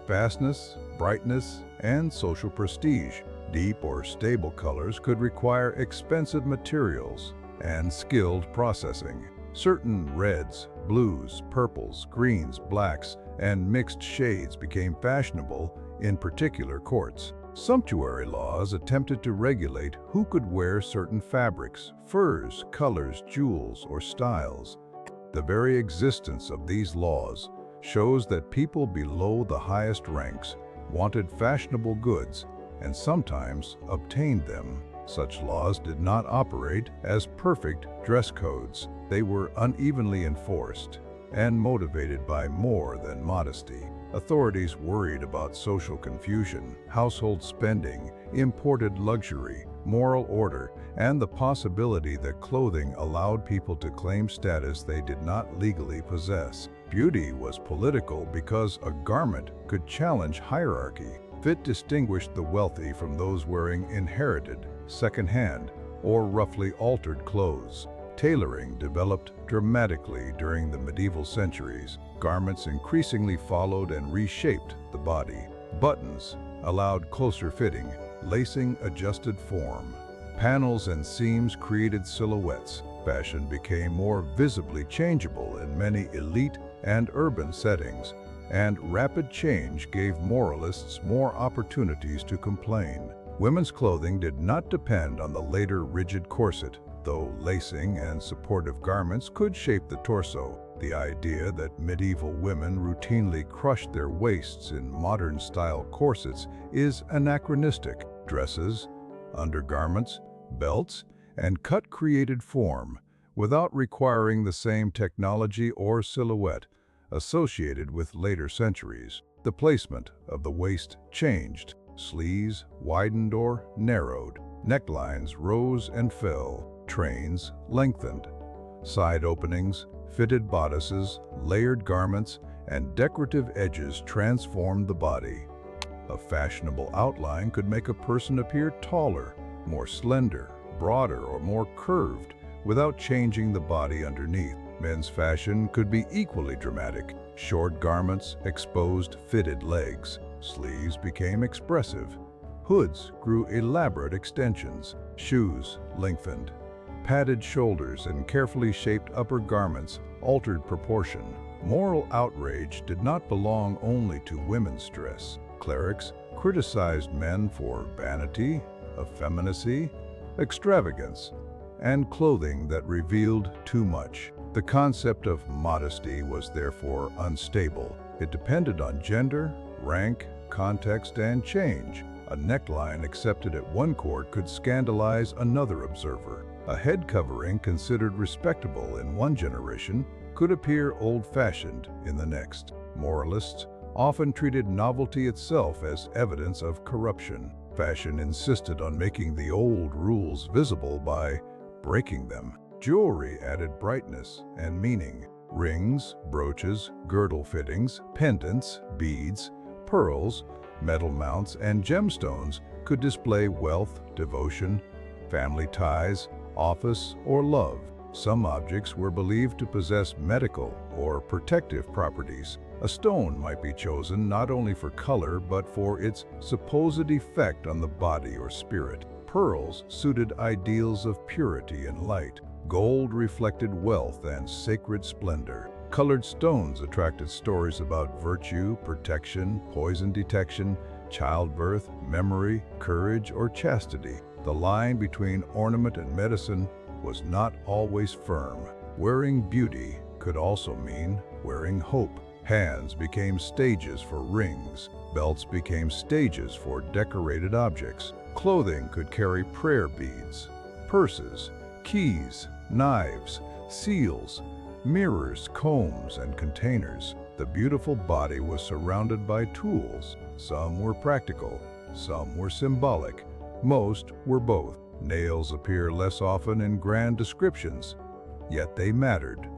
fastness, brightness, and social prestige. Deep or stable colors could require expensive materials and skilled processing. Certain reds, blues, purples, greens, blacks, and mixed shades became fashionable in particular courts. Sumptuary laws attempted to regulate who could wear certain fabrics, furs, colors, jewels, or styles. The very existence of these laws shows that people below the highest ranks wanted fashionable goods and sometimes obtained them. Such laws did not operate as perfect dress codes. They were unevenly enforced and motivated by more than modesty. Authorities worried about social confusion, household spending, imported luxury, moral order, and the possibility that clothing allowed people to claim status they did not legally possess. Beauty was political because a garment could challenge hierarchy. Fit distinguished the wealthy from those wearing inherited, second-hand, or roughly altered clothes. Tailoring developed dramatically during the medieval centuries. Garments increasingly followed and reshaped the body. Buttons allowed closer fitting, lacing adjusted form. Panels and seams created silhouettes. Fashion became more visibly changeable in many elite and urban settings, and rapid change gave moralists more opportunities to complain. Women's clothing did not depend on the later rigid corset, though lacing and supportive garments could shape the torso. The idea that medieval women routinely crushed their waists in modern-style corsets is anachronistic. Dresses, undergarments, belts, and cut created form without requiring the same technology or silhouette associated with later centuries. The placement of the waist changed. Sleeves widened or narrowed. Necklines rose and fell. Trains lengthened. Side openings, fitted bodices, layered garments, and decorative edges transformed the body. A fashionable outline could make a person appear taller, more slender, broader, or more curved without changing the body underneath. Men's fashion could be equally dramatic. Short garments exposed fitted legs. Sleeves became expressive. Hoods grew elaborate extensions. Shoes lengthened. Padded shoulders and carefully shaped upper garments altered proportion. Moral outrage did not belong only to women's dress. Clerics criticized men for vanity, effeminacy, extravagance, and clothing that revealed too much. The concept of modesty was therefore unstable. It depended on gender, rank, context, and change. A neckline accepted at one court could scandalize another observer. A head covering considered respectable in one generation could appear old-fashioned in the next. Moralists often treated novelty itself as evidence of corruption. Fashion insisted on making the old rules visible by breaking them. Jewelry added brightness and meaning. Rings, brooches, girdle fittings, pendants, beads, pearls, metal mounts, and gemstones could display wealth, devotion, family ties, office, or love. Some objects were believed to possess medical or protective properties. A stone might be chosen not only for color but for its supposed effect on the body or spirit. Pearls suited ideals of purity and light. Gold reflected wealth and sacred splendor. Colored stones attracted stories about virtue, protection, poison detection, childbirth, memory, courage, or chastity. The line between ornament and medicine was not always firm. Wearing beauty could also mean wearing hope. Hands became stages for rings. Belts became stages for decorated objects. Clothing could carry prayer beads. Purses, keys, knives, seals, mirrors, combs, and containers. The beautiful body was surrounded by tools. Some were practical, some were symbolic, most were both. Nails appear less often in grand descriptions, yet they mattered.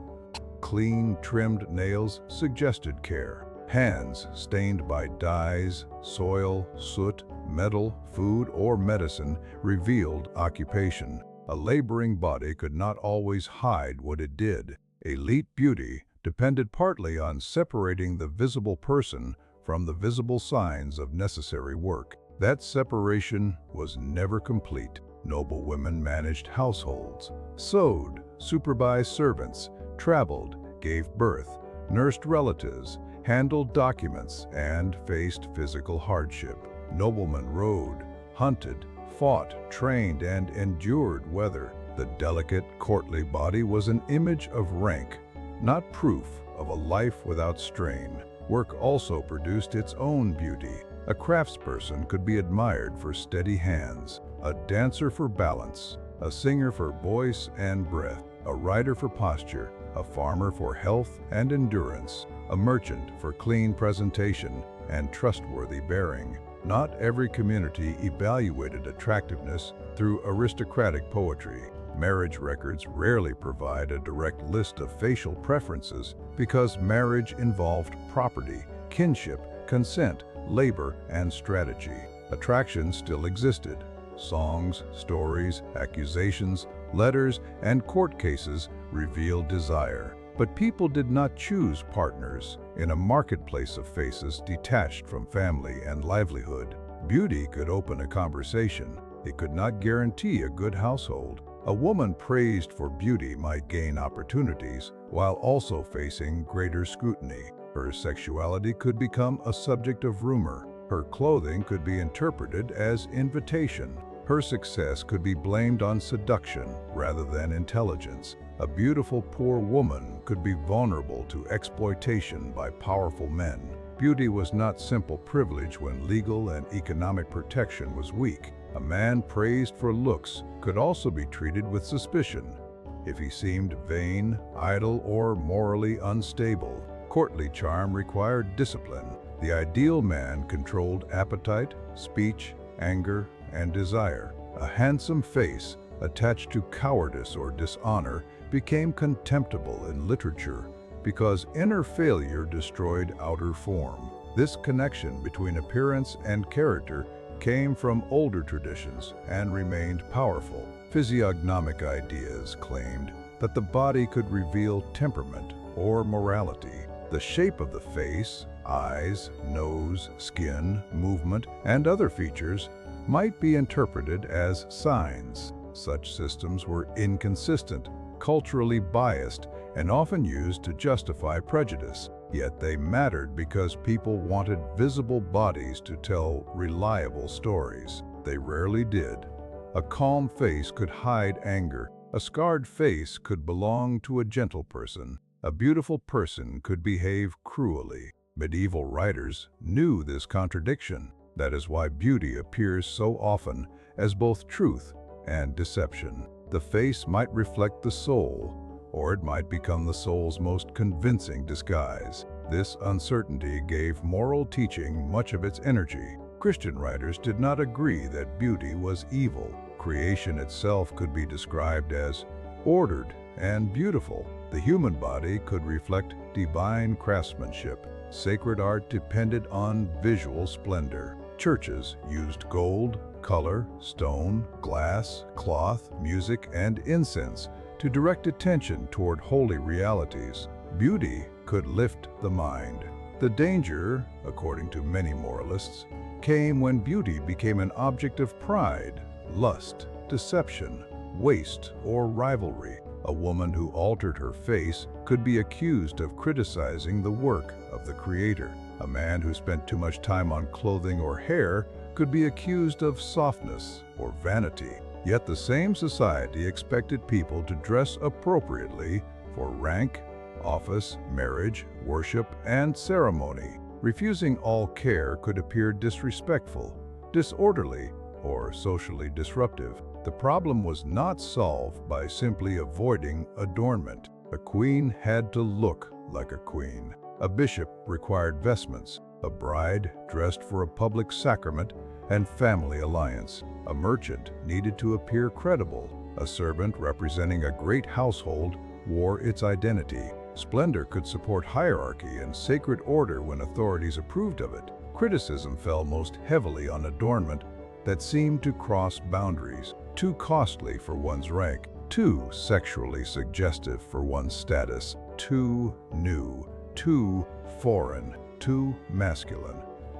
Clean, trimmed nails suggested care. Hands stained by dyes, soil, soot, metal, food, or medicine revealed occupation. A laboring body could not always hide what it did. Elite beauty depended partly on separating the visible person from the visible signs of necessary work. That separation was never complete. Noble women managed households, sewed, supervised servants, traveled, gave birth, nursed relatives, handled documents, and faced physical hardship. Noblemen rode, hunted, fought, trained, and endured weather. The delicate, courtly body was an image of rank, not proof of a life without strain. Work also produced its own beauty. A craftsperson could be admired for steady hands, a dancer for balance, a singer for voice and breath, a writer for posture, a farmer for health and endurance, a merchant for clean presentation and trustworthy bearing. Not every community evaluated attractiveness through aristocratic poetry. Marriage records rarely provide a direct list of facial preferences because marriage involved property, kinship, consent, labor, and strategy. Attraction still existed. Songs, stories, accusations, letters, and court cases revealed desire. But people did not choose partners in a marketplace of faces detached from family and livelihood. Beauty could open a conversation. It could not guarantee a good household. A woman praised for beauty might gain opportunities while also facing greater scrutiny. Her sexuality could become a subject of rumor. Her clothing could be interpreted as invitation. Her success could be blamed on seduction rather than intelligence. A beautiful poor woman could be vulnerable to exploitation by powerful men. Beauty was not simple privilege when legal and economic protection was weak. A man praised for looks could also be treated with suspicion if he seemed vain, idle, or morally unstable. Courtly charm required discipline. The ideal man controlled appetite, speech, anger, and desire. A handsome face attached to cowardice or dishonor became contemptible in literature because inner failure destroyed outer form. This connection between appearance and character came from older traditions and remained powerful. Physiognomic ideas claimed that the body could reveal temperament or morality. The shape of the face, eyes, nose, skin, movement, and other features might be interpreted as signs. Such systems were inconsistent, culturally biased, and often used to justify prejudice. Yet they mattered because people wanted visible bodies to tell reliable stories. They rarely did. A calm face could hide anger. A scarred face could belong to a gentle person. A beautiful person could behave cruelly. Medieval writers knew this contradiction. That is why beauty appears so often as both truth and deception. The face might reflect the soul, or it might become the soul's most convincing disguise. This uncertainty gave moral teaching much of its energy. Christian writers did not agree that beauty was evil. creation itself could be described as ordered and beautiful. The human body could reflect divine craftsmanship. Sacred art depended on visual splendor. Churches used gold, color, stone, glass, cloth, music, and incense to direct attention toward holy realities. Beauty could lift the mind. The danger, according to many moralists, came when beauty became an object of pride, lust, deception, waste, or rivalry. A woman who altered her face could be accused of criticizing the work of the Creator. A man who spent too much time on clothing or hair could be accused of softness or vanity. Yet the same society expected people to dress appropriately for rank, office, marriage, worship, and ceremony. Refusing all care could appear disrespectful, disorderly, or socially disruptive. The problem was not solved by simply avoiding adornment. A queen had to look like a queen. A bishop required vestments. A bride dressed for a public sacrament and family alliance. A merchant needed to appear credible. A servant representing a great household wore its identity. Splendor could support hierarchy and sacred order when authorities approved of it. Criticism fell most heavily on adornment that seemed to cross boundaries, too costly for one's rank, too sexually suggestive for one's status, too new, too foreign, too masculine,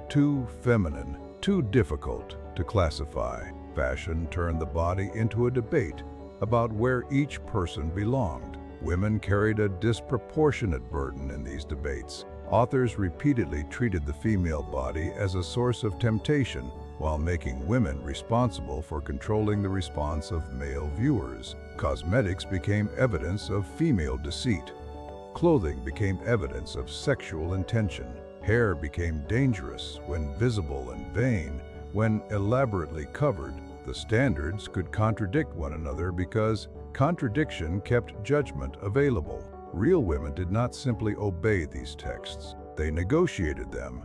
too feminine, too difficult to classify. Fashion turned the body into a debate about where each person belonged. Women carried a disproportionate burden in these debates. Authors repeatedly treated the female body as a source of temptation, while making women responsible for controlling the response of male viewers. Cosmetics became evidence of female deceit. Clothing became evidence of sexual intention. Hair became dangerous when visible and vain, when elaborately covered. The standards could contradict one another because contradiction kept judgment available. Real women did not simply obey these texts. They negotiated them.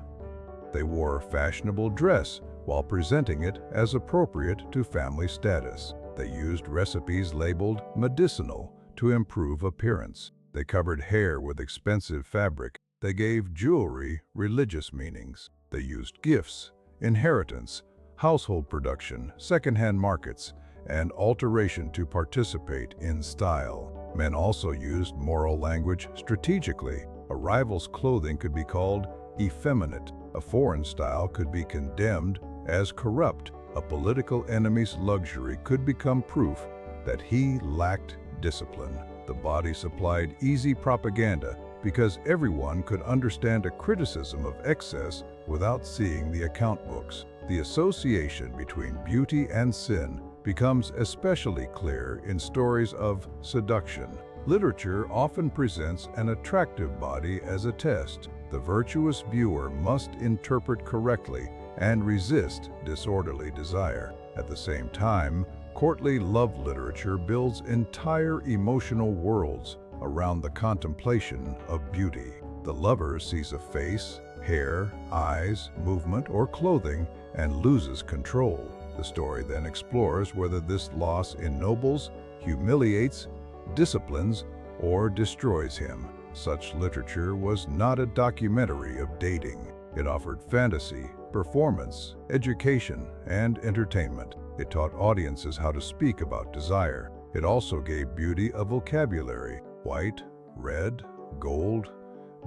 They wore fashionable dress while presenting it as appropriate to family status. They used recipes labeled medicinal to improve appearance. They covered hair with expensive fabric. They gave jewelry religious meanings. They used gifts, inheritance, household production, secondhand markets, and alteration to participate in style. Men also used moral language strategically. A rival's clothing could be called effeminate. A foreign style could be condemned as corrupt. A political enemy's luxury could become proof that he lacked discipline. The body supplied easy propaganda because everyone could understand a criticism of excess without seeing the account books. The association between beauty and sin becomes especially clear in stories of seduction. Literature often presents an attractive body as a test. The virtuous viewer must interpret correctly and resist disorderly desire. At the same time, courtly love literature builds entire emotional worlds around the contemplation of beauty. The lover sees a face, hair, eyes, movement, or clothing and loses control. The story then explores whether this loss ennobles, humiliates, disciplines, or destroys him. Such literature was not a documentary of dating. It offered fantasy, performance, education, and entertainment. It taught audiences how to speak about desire. It also gave beauty a vocabulary. White, red, gold,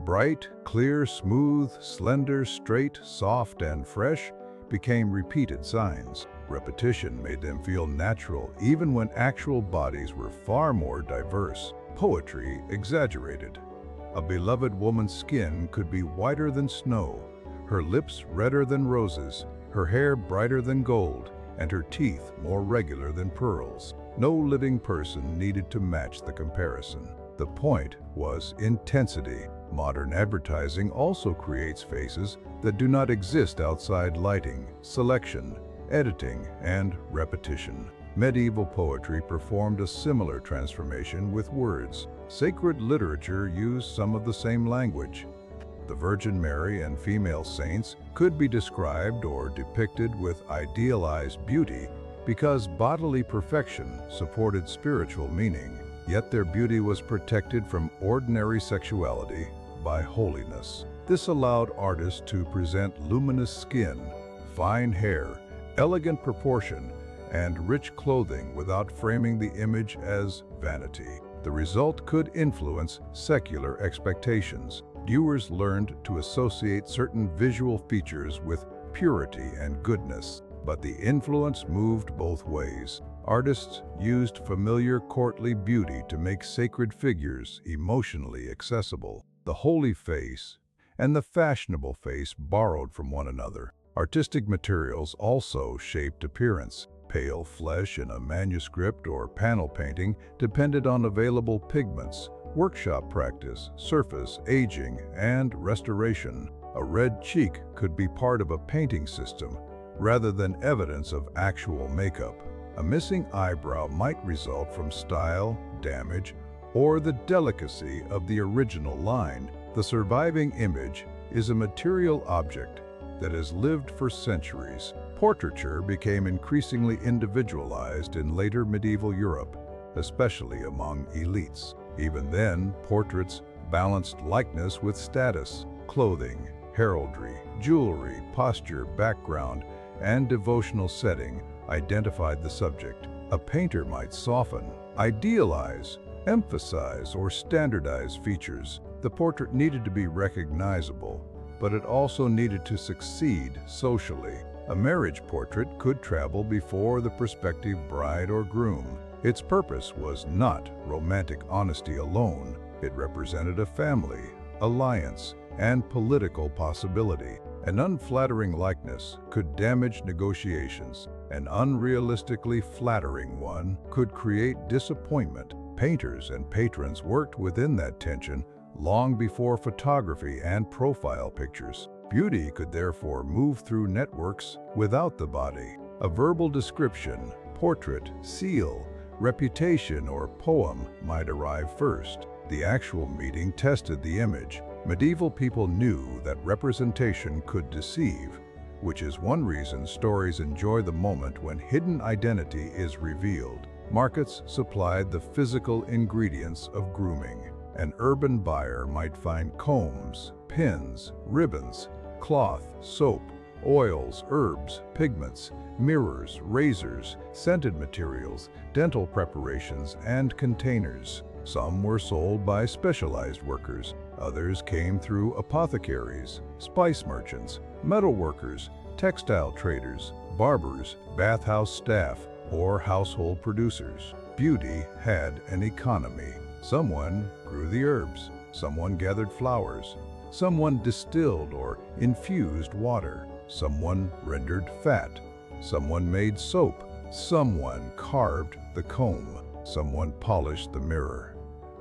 bright, clear, smooth, slender, straight, soft, and fresh became repeated signs. Repetition made them feel natural even when actual bodies were far more diverse. Poetry exaggerated. A beloved woman's skin could be whiter than snow, her lips redder than roses, her hair brighter than gold, and her teeth more regular than pearls. No living person needed to match the comparison. The point was intensity. Modern advertising also creates faces that do not exist outside lighting, selection, editing, and repetition. Medieval poetry performed a similar transformation with words. Sacred literature used some of the same language. The Virgin Mary and female saints could be described or depicted with idealized beauty because bodily perfection supported spiritual meaning, yet their beauty was protected from ordinary sexuality by holiness. This allowed artists to present luminous skin, fine hair, elegant proportion, and rich clothing without framing the image as vanity. The result could influence secular expectations. Viewers learned to associate certain visual features with purity and goodness, but the influence moved both ways. Artists used familiar courtly beauty to make sacred figures emotionally accessible. The holy face and the fashionable face borrowed from one another. Artistic materials also shaped appearance. Pale flesh in a manuscript or panel painting depended on available pigments, workshop practice, surface, aging, and restoration. A red cheek could be part of a painting system rather than evidence of actual makeup. A missing eyebrow might result from style, damage, or the delicacy of the original line. The surviving image is a material object that has lived for centuries. Portraiture became increasingly individualized in later medieval Europe, especially among elites. Even then, portraits balanced likeness with status. Clothing, heraldry, jewelry, posture, background, and devotional setting identified the subject. A painter might soften, idealize, emphasize, or standardize features. The portrait needed to be recognizable, but it also needed to succeed socially. A marriage portrait could travel before the prospective bride or groom. Its purpose was not romantic honesty alone. It represented a family, alliance, and political possibility. An unflattering likeness could damage negotiations. An unrealistically flattering one could create disappointment. Painters and patrons worked within that tension long before photography and profile pictures. Beauty could therefore move through networks without the body. A verbal description, portrait, seal, reputation, or poem might arrive first. The actual meeting tested the image. Medieval people knew that representation could deceive, which is one reason stories enjoy the moment when hidden identity is revealed. Markets supplied the physical ingredients of grooming. An urban buyer might find combs, pins, ribbons, cloth, soap, oils, herbs, pigments, mirrors, razors, scented materials, dental preparations, and containers. Some were sold by specialized workers. Others came through apothecaries, spice merchants, metal workers, textile traders, barbers, bathhouse staff, or household producers. Beauty had an economy. Someone grew the herbs, someone gathered flowers, someone distilled or infused water, someone rendered fat, someone made soap, someone carved the comb, someone polished the mirror.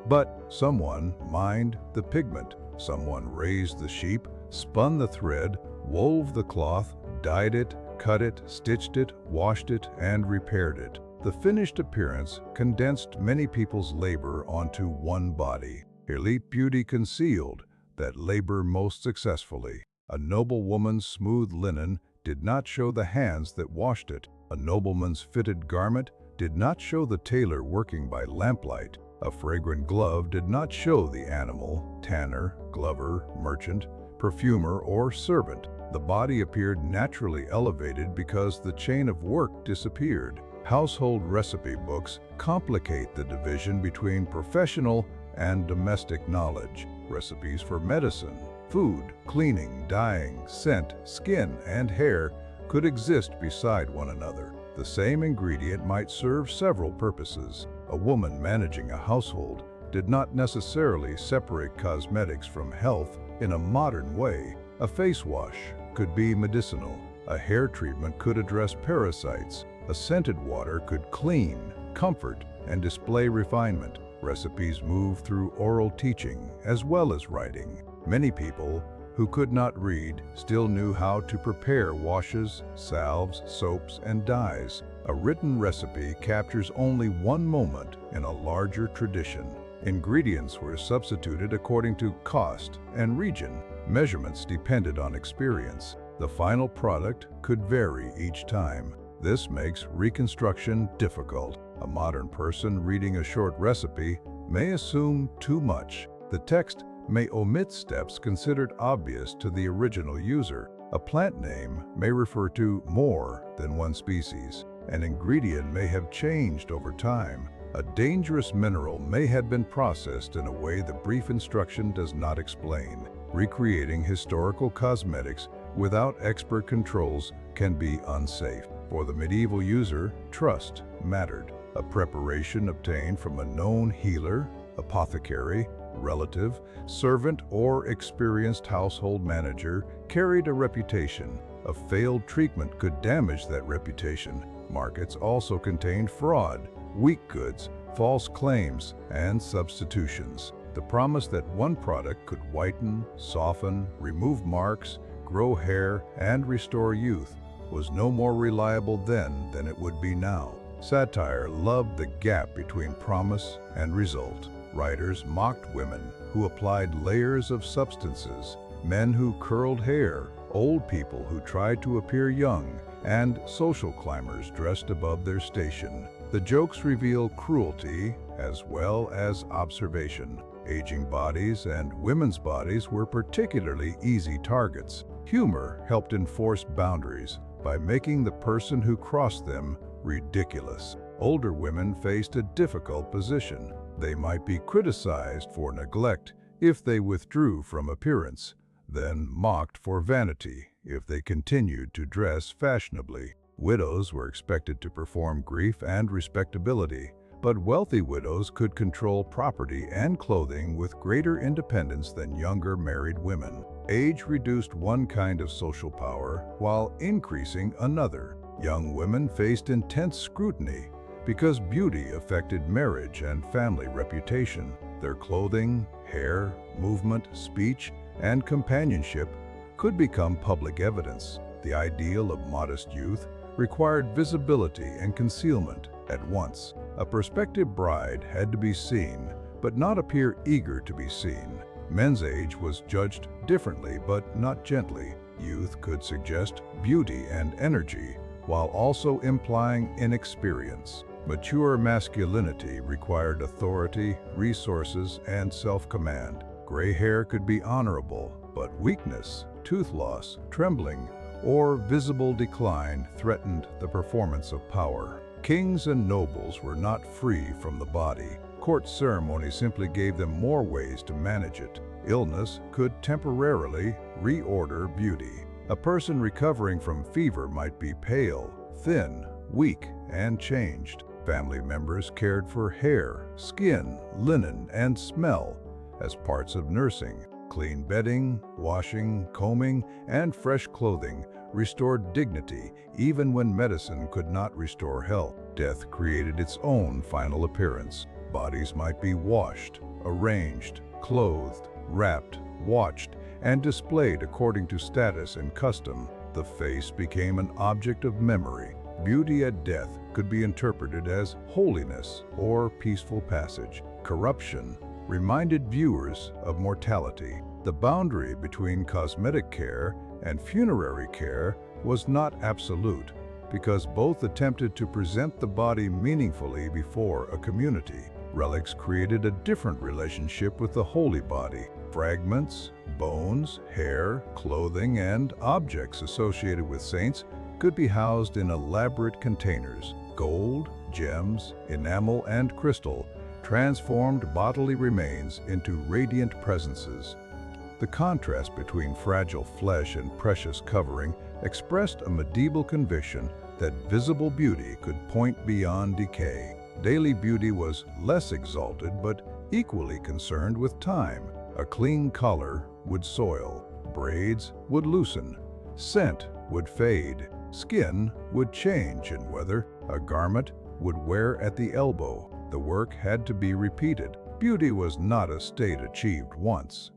But someone mined the pigment, someone raised the sheep, spun the thread, wove the cloth, dyed it, cut it, stitched it, washed it, and repaired it. The finished appearance condensed many people's labor onto one body. Elite beauty concealed that labor most successfully. A noblewoman's smooth linen did not show the hands that washed it. A nobleman's fitted garment did not show the tailor working by lamplight. A fragrant glove did not show the animal, tanner, glover, merchant, perfumer, or servant. The body appeared naturally elevated because the chain of work disappeared. Household recipe books complicate the division between professional and domestic knowledge. Recipes for medicine, food, cleaning, dyeing, scent, skin, and hair could exist beside one another. The same ingredient might serve several purposes. A woman managing a household did not necessarily separate cosmetics from health in a modern way. A face wash could be medicinal. A hair treatment could address parasites. A scented water could clean, comfort, and display refinement. Recipes move through oral teaching as well as writing. Many people who could not read still knew how to prepare washes, salves, soaps, and dyes. A written recipe captures only one moment in a larger tradition. Ingredients were substituted according to cost and region. Measurements depended on experience. The final product could vary each time. This makes reconstruction difficult. A modern person reading a short recipe may assume too much. The text may omit steps considered obvious to the original user. A plant name may refer to more than one species. An ingredient may have changed over time. A dangerous mineral may have been processed in a way the brief instruction does not explain. Recreating historical cosmetics without expert controls can be unsafe. For the medieval user, trust mattered. A preparation obtained from a known healer, apothecary, relative, servant, or experienced household manager carried a reputation. A failed treatment could damage that reputation. Markets also contained fraud, weak goods, false claims, and substitutions. The promise that one product could whiten, soften, remove marks, grow hair, and restore youth was no more reliable then than it would be now. Satire loved the gap between promise and result. Writers mocked women who applied layers of substances, men who curled hair, old people who tried to appear young, and social climbers dressed above their station. The jokes reveal cruelty as well as observation. Aging bodies and women's bodies were particularly easy targets. Humor helped enforce boundaries by making the person who crossed them ridiculous. Older women faced a difficult position. They might be criticized for neglect if they withdrew from appearance, then mocked for vanity if they continued to dress fashionably. Widows were expected to perform grief and respectability, but wealthy widows could control property and clothing with greater independence than younger married women. Age reduced one kind of social power while increasing another. Young women faced intense scrutiny because beauty affected marriage and family reputation. Their clothing, hair, movement, speech, and companionship could become public evidence. The ideal of modest youth required visibility and concealment at once. A prospective bride had to be seen, but not appear eager to be seen. Men's age was judged differently, but not gently. Youth could suggest beauty and energy, while also implying inexperience. Mature masculinity required authority, resources, and self-command. Gray hair could be honorable, but weakness, tooth loss, trembling, or visible decline threatened the performance of power. Kings and nobles were not free from the body. Court ceremony simply gave them more ways to manage it. Illness could temporarily reorder beauty. A person recovering from fever might be pale, thin, weak, and changed. Family members cared for hair, skin, linen, and smell as parts of nursing. Clean bedding, washing, combing, and fresh clothing restored dignity even when medicine could not restore health. Death created its own final appearance. Bodies might be washed, arranged, clothed, wrapped, watched, and displayed according to status and custom. The face became an object of memory. Beauty at death could be interpreted as holiness or peaceful passage. Corruption reminded viewers of mortality. The boundary between cosmetic care and funerary care was not absolute, because both attempted to present the body meaningfully before a community. Relics created a different relationship with the holy body. Fragments, bones, hair, clothing, and objects associated with saints could be housed in elaborate containers. Gold, gems, enamel, and crystal transformed bodily remains into radiant presences. The contrast between fragile flesh and precious covering expressed a medieval conviction that visible beauty could point beyond decay. Daily beauty was less exalted but equally concerned with time. A clean collar would soil, braids would loosen, scent would fade, skin would change in weather, a garment would wear at the elbow. The work had to be repeated. Beauty was not a state achieved once.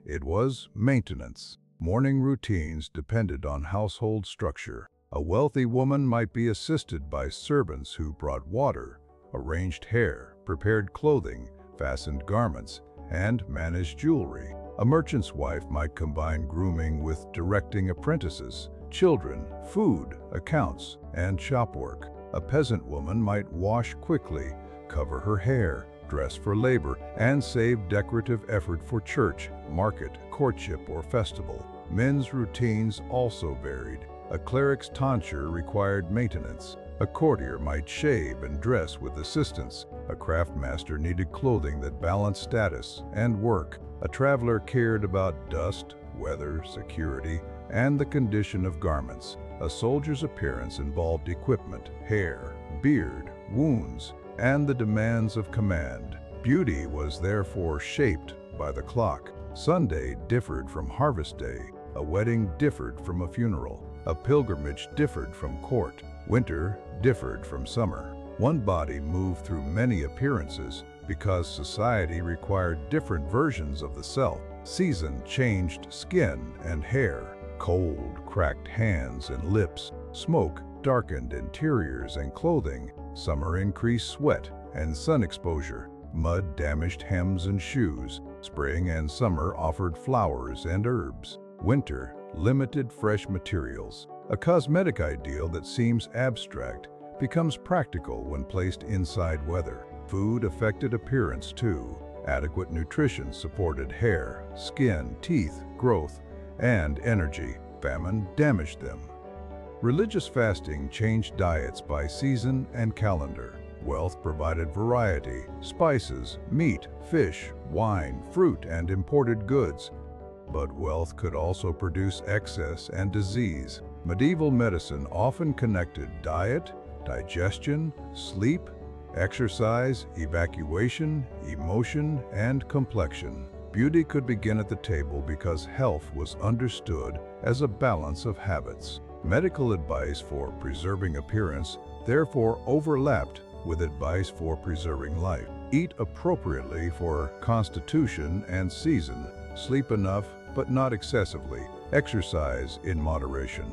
It was maintenance. Morning routines depended on household structure. A wealthy woman might be assisted by servants who brought water, arranged hair, prepared clothing, fastened garments, and managed jewelry. A merchant's wife might combine grooming with directing apprentices, children, food, accounts, and shop work. A peasant woman might wash quickly, cover her hair, dress for labor, and save decorative effort for church, market, courtship, or festival. Men's routines also varied. A cleric's tonsure required maintenance. A courtier might shave and dress with assistance. A craftsmaster needed clothing that balanced status and work. A traveler cared about dust, weather, security, and the condition of garments. A soldier's appearance involved equipment, hair, beard, wounds, and the demands of command. Beauty was therefore shaped by the clock. Sunday differed from harvest day. A wedding differed from a funeral. A pilgrimage differed from court. Winter differed from summer. One body moved through many appearances because society required different versions of the self. Season changed skin and hair. Cold cracked hands and lips. Smoke darkened interiors and clothing. Summer increased sweat and sun exposure. Mud damaged hems and shoes. Spring and summer offered flowers and herbs. Winter limited fresh materials. A cosmetic ideal that seems abstract becomes practical when placed inside weather. Food affected appearance too. Adequate nutrition supported hair, skin, teeth, growth, and energy. Famine damaged them. Religious fasting changed diets by season and calendar. Wealth provided variety, spices, meat, fish, wine, fruit, and imported goods. But wealth could also produce excess and disease. Medieval medicine often connected diet, digestion, sleep, exercise, evacuation, emotion, and complexion. Beauty could begin at the table because health was understood as a balance of habits. Medical advice for preserving appearance therefore overlapped with advice for preserving life. Eat appropriately for constitution and season. Sleep enough, but not excessively. Exercise in moderation.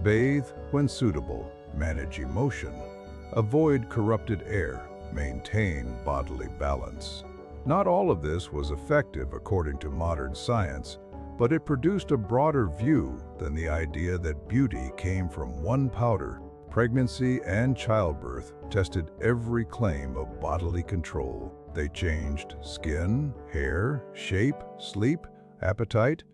Bathe when suitable. Manage emotion. Avoid corrupted air. Maintain bodily balance. Not all of this was effective according to modern science, but it produced a broader view than the idea that beauty came from one powder. Pregnancy and childbirth tested every claim of bodily control. They changed skin, hair, shape, sleep, appetite,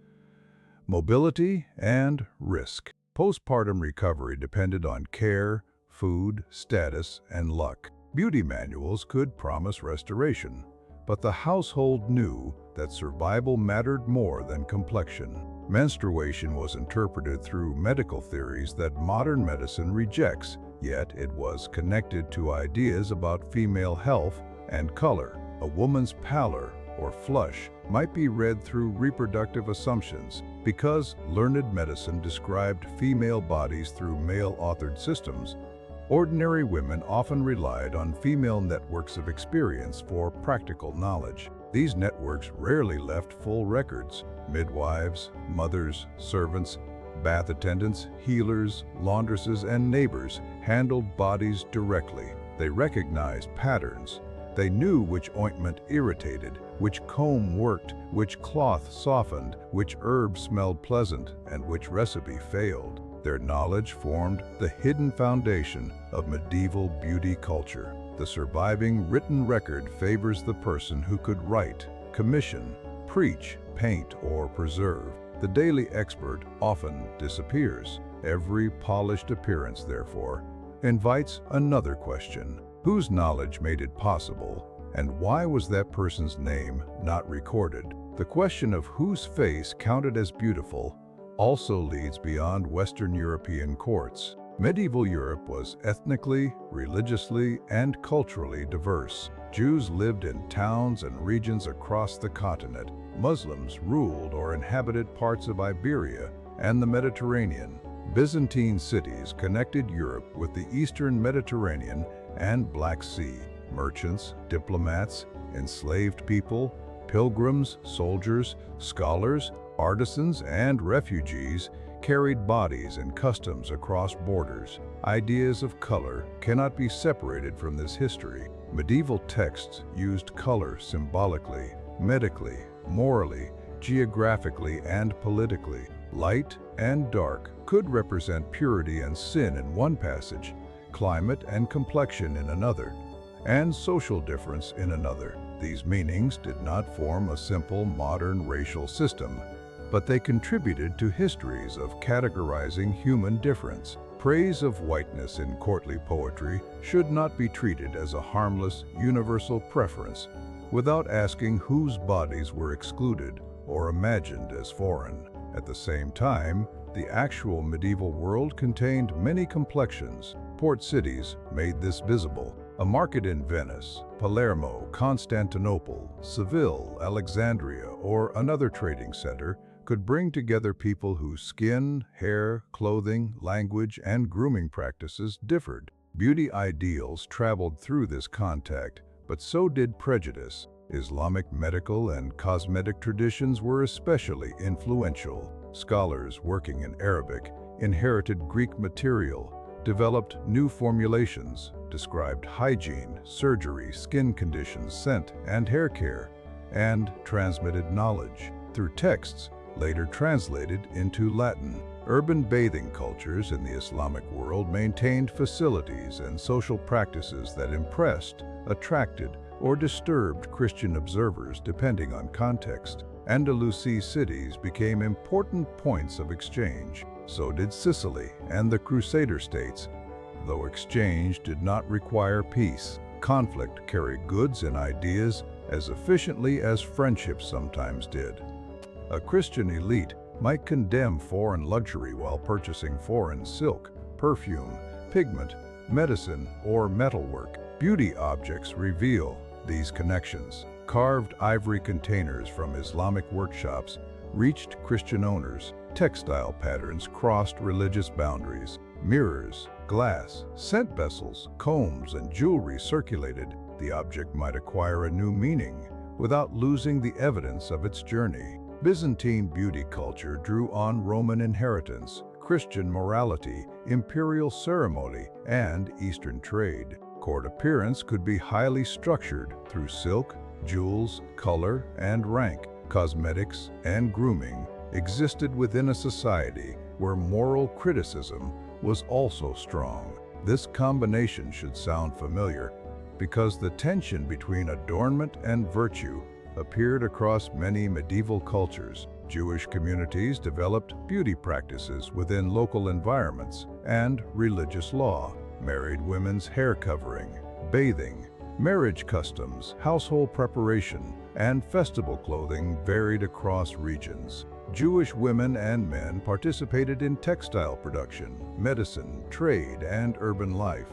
mobility, and risk. Postpartum recovery depended on care, food, status, and luck. Beauty manuals could promise restoration, but the household knew that survival mattered more than complexion. Menstruation was interpreted through medical theories that modern medicine rejects, yet it was connected to ideas about female health and color. A woman's pallor or flush might be read through reproductive assumptions. Because learned medicine described female bodies through male-authored systems, ordinary women often relied on female networks of experience for practical knowledge. These networks rarely left full records. Midwives, mothers, servants, bath attendants, healers, laundresses, and neighbors handled bodies directly. They recognized patterns. They knew which ointment irritated, which comb worked, which cloth softened, which herb smelled pleasant, and which recipe failed. Their knowledge formed the hidden foundation of medieval beauty culture. The surviving written record favors the person who could write, commission, preach, paint, or preserve. The daily expert often disappears. Every polished appearance, therefore, invites another question. Whose knowledge made it possible, and why was that person's name not recorded? The question of whose face counted as beautiful also leads beyond Western European courts. Medieval Europe was ethnically, religiously, and culturally diverse. Jews lived in towns and regions across the continent. Muslims ruled or inhabited parts of Iberia and the Mediterranean. Byzantine cities connected Europe with the Eastern Mediterranean and Black Sea. Merchants, diplomats, enslaved people, pilgrims, soldiers, scholars, artisans, and refugees carried bodies and customs across borders. Ideas of color cannot be separated from this history. Medieval texts used color symbolically, medically, morally, geographically, and politically. Light and dark could represent purity and sin in one passage, climate and complexion in another, and social difference in another. These meanings did not form a simple modern racial system, but they contributed to histories of categorizing human difference. Praise of whiteness in courtly poetry should not be treated as a harmless, universal preference, without asking whose bodies were excluded or imagined as foreign. At the same time, the actual medieval world contained many complexions. Port cities made this visible. A market in Venice, Palermo, Constantinople, Seville, Alexandria, or another trading center could bring together people whose skin, hair, clothing, language, and grooming practices differed. Beauty ideals traveled through this contact, but so did prejudice. Islamic medical and cosmetic traditions were especially influential. Scholars working in Arabic inherited Greek material, developed new formulations, described hygiene, surgery, skin conditions, scent, and hair care, and transmitted knowledge through texts later translated into Latin. Urban bathing cultures in the Islamic world maintained facilities and social practices that impressed, attracted, or disturbed Christian observers depending on context. Andalusi cities became important points of exchange. So did Sicily and the Crusader states. Though exchange did not require peace, conflict carried goods and ideas as efficiently as friendship sometimes did. A Christian elite might condemn foreign luxury while purchasing foreign silk, perfume, pigment, medicine, or metalwork. Beauty objects reveal these connections. Carved ivory containers from Islamic workshops reached Christian owners. Textile patterns crossed religious boundaries. Mirrors, glass, scent vessels, combs, and jewelry circulated. The object might acquire a new meaning without losing the evidence of its journey. Byzantine beauty culture drew on Roman inheritance, Christian morality, imperial ceremony, and Eastern trade. Court appearance could be highly structured through silk, jewels, color, and rank. Cosmetics and grooming existed within a society where moral criticism was also strong. This combination should sound familiar because the tension between adornment and virtue appeared across many medieval cultures. Jewish communities developed beauty practices within local environments and religious law. Married women's hair covering, bathing, marriage customs, household preparation, and festival clothing varied across regions. Jewish women and men participated in textile production, medicine, trade, and urban life,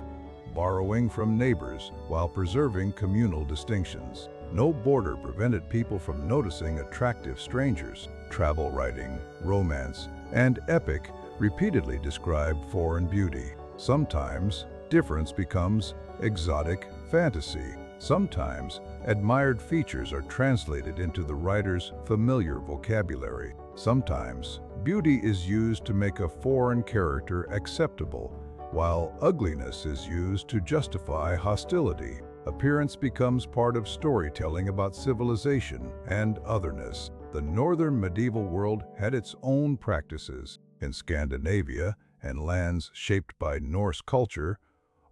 borrowing from neighbors while preserving communal distinctions. No border prevented people from noticing attractive strangers. Travel writing, romance, and epic repeatedly describe foreign beauty. Sometimes, difference becomes exotic fantasy. Sometimes, admired features are translated into the writer's familiar vocabulary. Sometimes, beauty is used to make a foreign character acceptable, while ugliness is used to justify hostility. Appearance becomes part of storytelling about civilization and otherness. The northern medieval world had its own practices. In Scandinavia and lands shaped by Norse culture,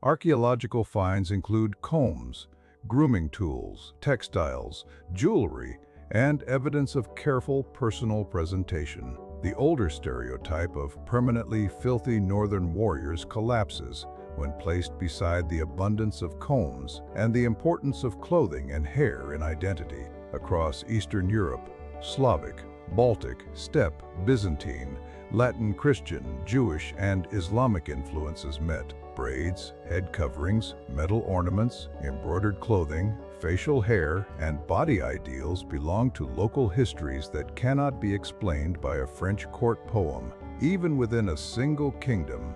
archaeological finds include combs, grooming tools, textiles, jewelry, and evidence of careful personal presentation. The older stereotype of permanently filthy northern warriors collapses when placed beside the abundance of combs and the importance of clothing and hair in identity. Across Eastern Europe, Slavic, Baltic, Steppe, Byzantine, Latin, Christian, Jewish, and Islamic influences met. Braids, head coverings, metal ornaments, embroidered clothing, facial hair, and body ideals belong to local histories that cannot be explained by a French court poem. Even within a single kingdom,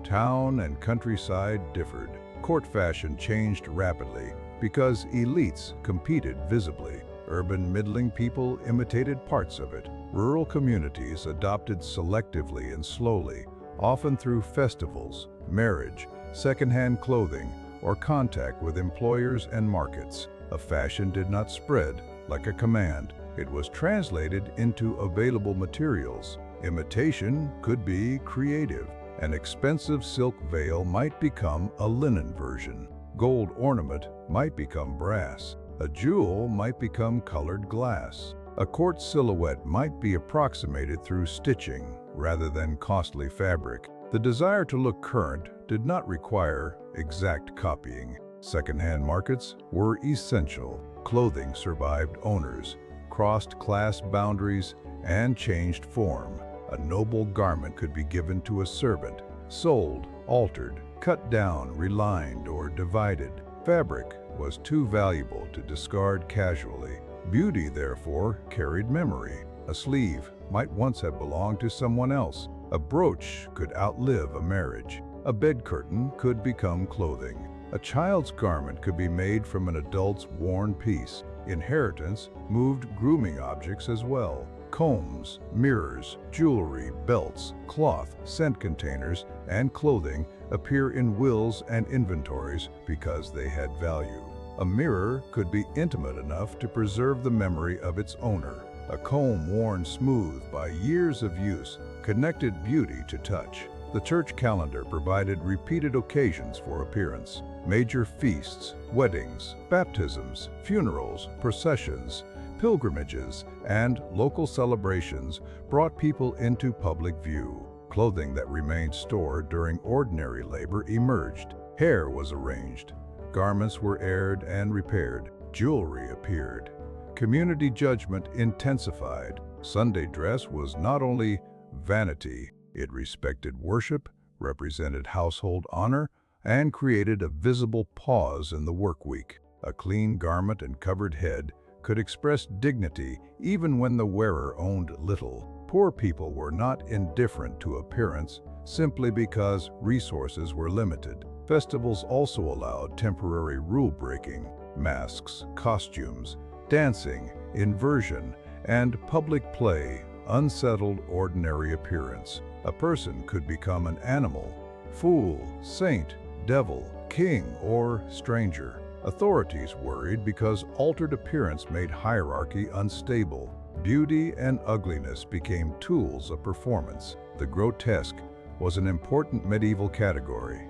town and countryside differed. Court fashion changed rapidly because elites competed visibly. Urban middling people imitated parts of it. Rural communities adopted selectively and slowly, often through festivals, marriage, secondhand clothing, or contact with employers and markets. A fashion did not spread like a command. It was translated into available materials. Imitation could be creative. An expensive silk veil might become a linen version. Gold ornament might become brass. A jewel might become colored glass. A court silhouette might be approximated through stitching rather than costly fabric. The desire to look current did not require exact copying. Secondhand markets were essential. Clothing survived owners, crossed class boundaries, and changed form. A noble garment could be given to a servant, sold, altered, cut down, relined, or divided. Fabric was too valuable to discard casually. Beauty, therefore, carried memory. A sleeve might once have belonged to someone else. A brooch could outlive a marriage. A bed curtain could become clothing. A child's garment could be made from an adult's worn piece. Inheritance moved grooming objects as well. Combs, mirrors, jewelry, belts, cloth, scent containers, and clothing appear in wills and inventories because they had value. A mirror could be intimate enough to preserve the memory of its owner. A comb worn smooth by years of use connected beauty to touch. The church calendar provided repeated occasions for appearance. Major feasts, weddings, baptisms, funerals, processions, pilgrimages, and local celebrations brought people into public view. Clothing that remained stored during ordinary labor emerged. Hair was arranged. Garments were aired and repaired. Jewelry appeared. Community judgment intensified. Sunday dress was not only vanity, it respected worship, represented household honor, and created a visible pause in the work week. A clean garment and covered head could express dignity even when the wearer owned little. Poor people were not indifferent to appearance simply because resources were limited. Festivals also allowed temporary rule-breaking. Masks, costumes, dancing, inversion, and public play unsettled ordinary appearance. A person could become an animal, fool, saint, devil, king, or stranger. Authorities worried because altered appearance made hierarchy unstable. Beauty and ugliness became tools of performance. The grotesque was an important medieval category.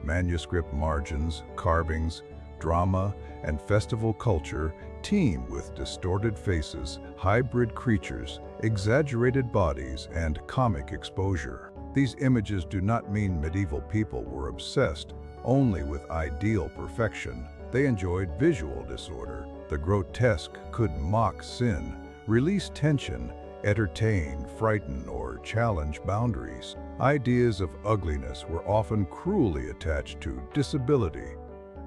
Manuscript margins, carvings, drama, and festival culture teem with distorted faces, hybrid creatures, exaggerated bodies, and comic exposure. These images do not mean medieval people were obsessed only with ideal perfection. They enjoyed visual disorder. The grotesque could mock sin, release tension, entertain, frighten, or challenge boundaries. Ideas of ugliness were often cruelly attached to disability,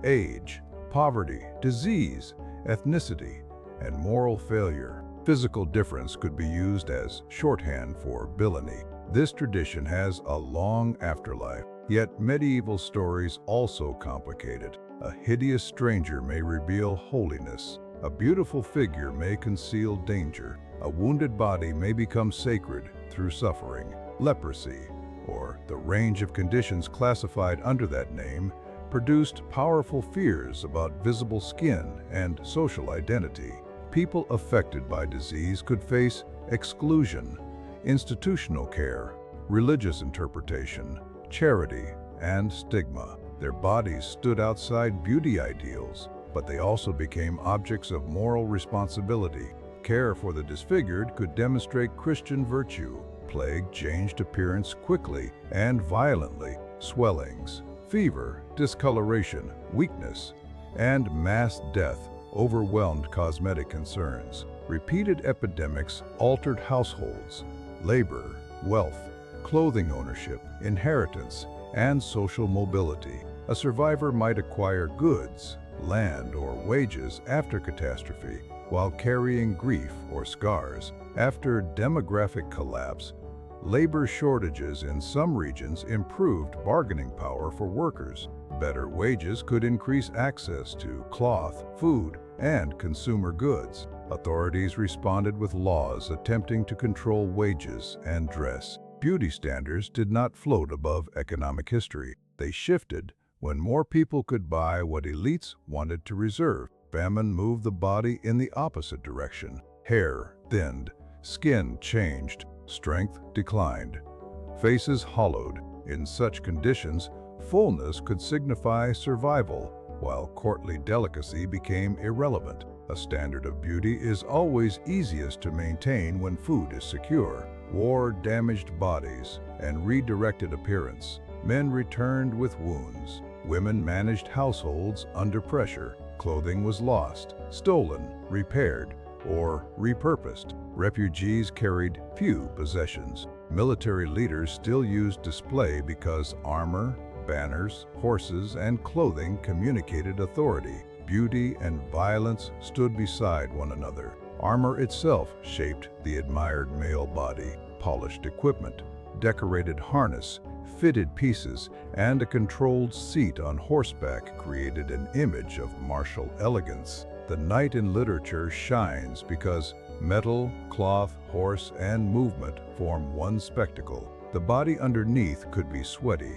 age, poverty, disease, ethnicity, and moral failure. Physical difference could be used as shorthand for villainy. This tradition has a long afterlife, yet medieval stories also complicate it. A hideous stranger may reveal holiness. A beautiful figure may conceal danger. A wounded body may become sacred through suffering. Leprosy, or the range of conditions classified under that name, produced powerful fears about visible skin and social identity. People affected by disease could face exclusion, institutional care, religious interpretation, charity, and stigma. Their bodies stood outside beauty ideals, but they also became objects of moral responsibility. Care for the disfigured could demonstrate Christian virtue. Plague changed appearance quickly and violently. Swellings, fever, discoloration, weakness, and mass death overwhelmed cosmetic concerns. Repeated epidemics altered households, labor, wealth, clothing ownership, inheritance, and social mobility. A survivor might acquire goods, land, or wages after catastrophe, while carrying grief or scars. After demographic collapse, labor shortages in some regions improved bargaining power for workers. Better wages could increase access to cloth, food, and consumer goods. Authorities responded with laws attempting to control wages and dress. Beauty standards did not float above economic history. They shifted when more people could buy what elites wanted to reserve. Famine moved the body in the opposite direction. Hair thinned, skin changed, strength declined, faces hollowed. In such conditions, fullness could signify survival, while courtly delicacy became irrelevant. A standard of beauty is always easiest to maintain when food is secure. War damaged bodies and redirected appearance. Men returned with wounds. Women managed households under pressure. Clothing was lost, stolen, repaired, or repurposed. Refugees carried few possessions. Military leaders still used display because armor, banners, horses, and clothing communicated authority. Beauty and violence stood beside one another. Armor itself shaped the admired male body. Polished equipment, decorated harness, fitted pieces, and a controlled seat on horseback created an image of martial elegance. The knight in literature shines because metal, cloth, horse, and movement form one spectacle. The body underneath could be sweaty,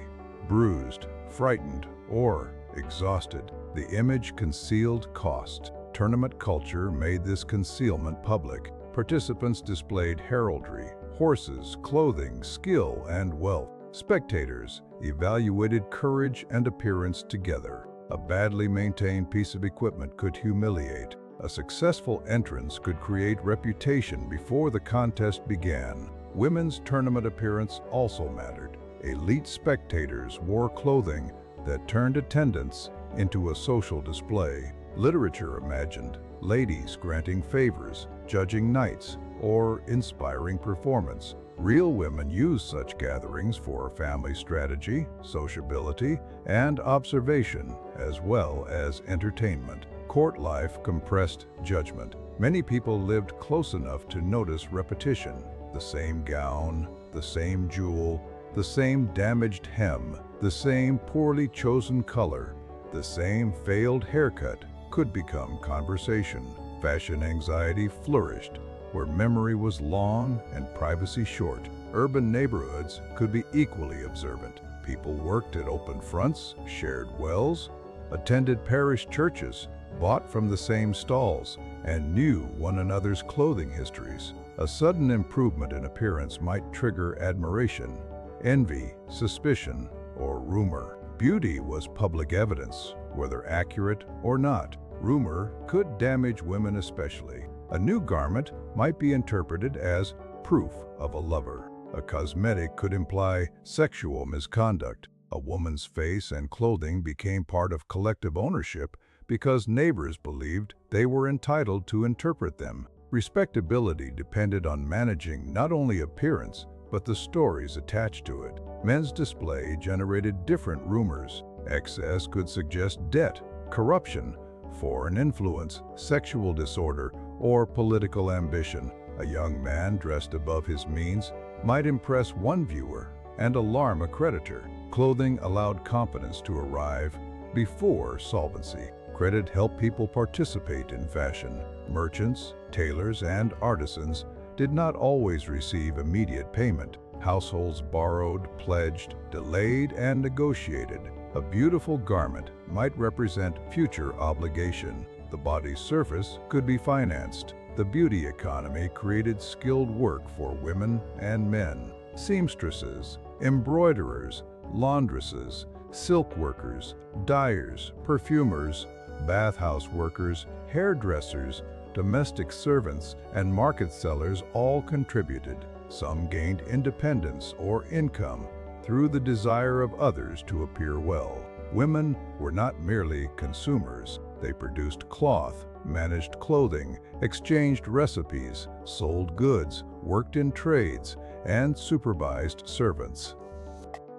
bruised, frightened, or exhausted. The image concealed cost. Tournament culture made this concealment public. Participants displayed heraldry, horses, clothing, skill, and wealth. Spectators evaluated courage and appearance together. A badly maintained piece of equipment could humiliate. A successful entrance could create reputation before the contest began. Women's tournament appearance also mattered. Elite spectators wore clothing that turned attendance into a social display. Literature imagined ladies granting favors, judging knights, or inspiring performance. Real women used such gatherings for family strategy, sociability, and observation, as well as entertainment. Court life compressed judgment. Many people lived close enough to notice repetition. The same gown, the same jewel, the same damaged hem, the same poorly chosen color, the same failed haircut could become conversation. Fashion anxiety flourished where memory was long and privacy short. Urban neighborhoods could be equally observant. People worked at open fronts, shared wells, attended parish churches, bought from the same stalls, and knew one another's clothing histories. A sudden improvement in appearance might trigger admiration, envy, suspicion, or rumor. Beauty was public evidence, whether accurate or not. Rumor could damage women especially. A new garment might be interpreted as proof of a lover. A cosmetic could imply sexual misconduct. A woman's face and clothing became part of collective ownership because neighbors believed they were entitled to interpret them. Respectability depended on managing not only appearance, but the stories attached to it. Men's display generated different rumors. Excess could suggest debt, corruption, foreign influence, sexual disorder, or political ambition. A young man dressed above his means might impress one viewer and alarm a creditor. Clothing allowed confidence to arrive before solvency. Credit helped people participate in fashion. Merchants, tailors, and artisans did not always receive immediate payment. Households borrowed, pledged, delayed, and negotiated. A beautiful garment might represent future obligation. The body's surface could be financed. The beauty economy created skilled work for women and men. Seamstresses, embroiderers, laundresses, silk workers, dyers, perfumers, bathhouse workers, hairdressers, domestic servants, and market sellers all contributed. Some gained independence or income through the desire of others to appear well. Women were not merely consumers. They produced cloth, managed clothing, exchanged recipes, sold goods, worked in trades, and supervised servants.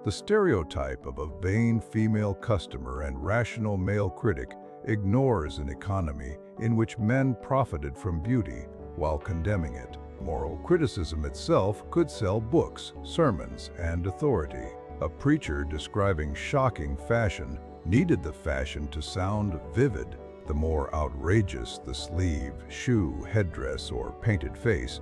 The stereotype of a vain female customer and rational male critic ignores an economy in which men profited from beauty while condemning it. Moral criticism itself could sell books, sermons, and authority. A preacher describing shocking fashion needed the fashion to sound vivid. The more outrageous the sleeve, shoe, headdress, or painted face,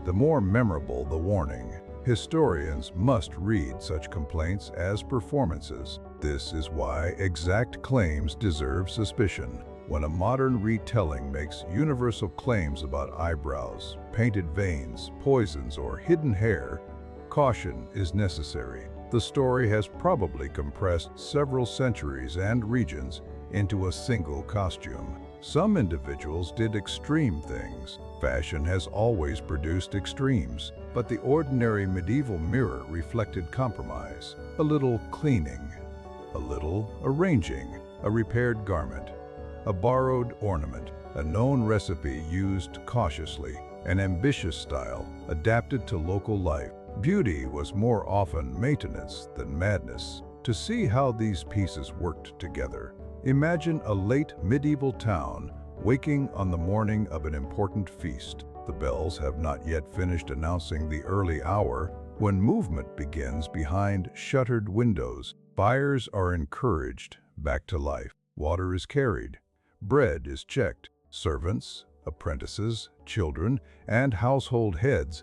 the more memorable the warning. Historians must read such complaints as performances. This is why exact claims deserve suspicion. When a modern retelling makes universal claims about eyebrows, painted veins, poisons, or hidden hair, caution is necessary. The story has probably compressed several centuries and regions into a single costume. Some individuals did extreme things. Fashion has always produced extremes, but the ordinary medieval mirror reflected compromise. A little cleaning, a little arranging, a repaired garment, a borrowed ornament, a known recipe used cautiously, an ambitious style adapted to local life. Beauty was more often maintenance than madness. To see how these pieces worked together, imagine a late medieval town waking on the morning of an important feast. The bells have not yet finished announcing the early hour when movement begins behind shuttered windows. Buyers are encouraged back to life. Water is carried. Bread is checked. Servants, apprentices, children, and household heads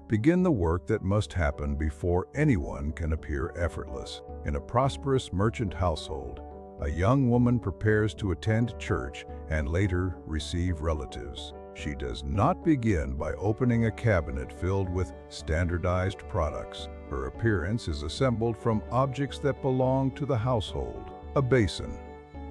begin the work that must happen before anyone can appear effortless. In a prosperous merchant household, a young woman prepares to attend church and later receive relatives. She does not begin by opening a cabinet filled with standardized products. Her appearance is assembled from objects that belong to the household: a basin,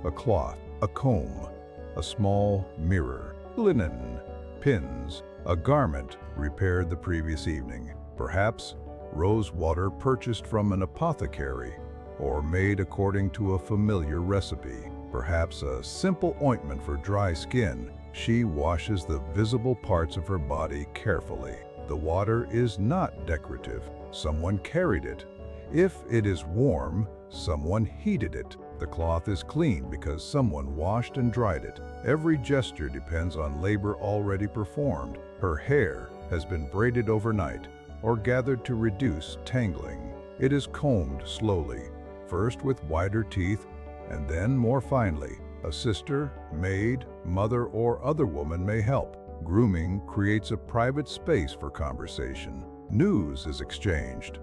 a cloth, a comb, a small mirror, linen, pins, a garment repaired the previous evening, perhaps rose water purchased from an apothecary or made according to a familiar recipe, perhaps a simple ointment for dry skin. She washes the visible parts of her body carefully. The water is not decorative. Someone carried it. If it is warm, someone heated it. The cloth is clean because someone washed and dried it. Every gesture depends on labor already performed. Her hair has been braided overnight or gathered to reduce tangling. It is combed slowly, first with wider teeth and then more finely. A sister, maid, mother, or other woman may help. Grooming creates a private space for conversation. News is exchanged.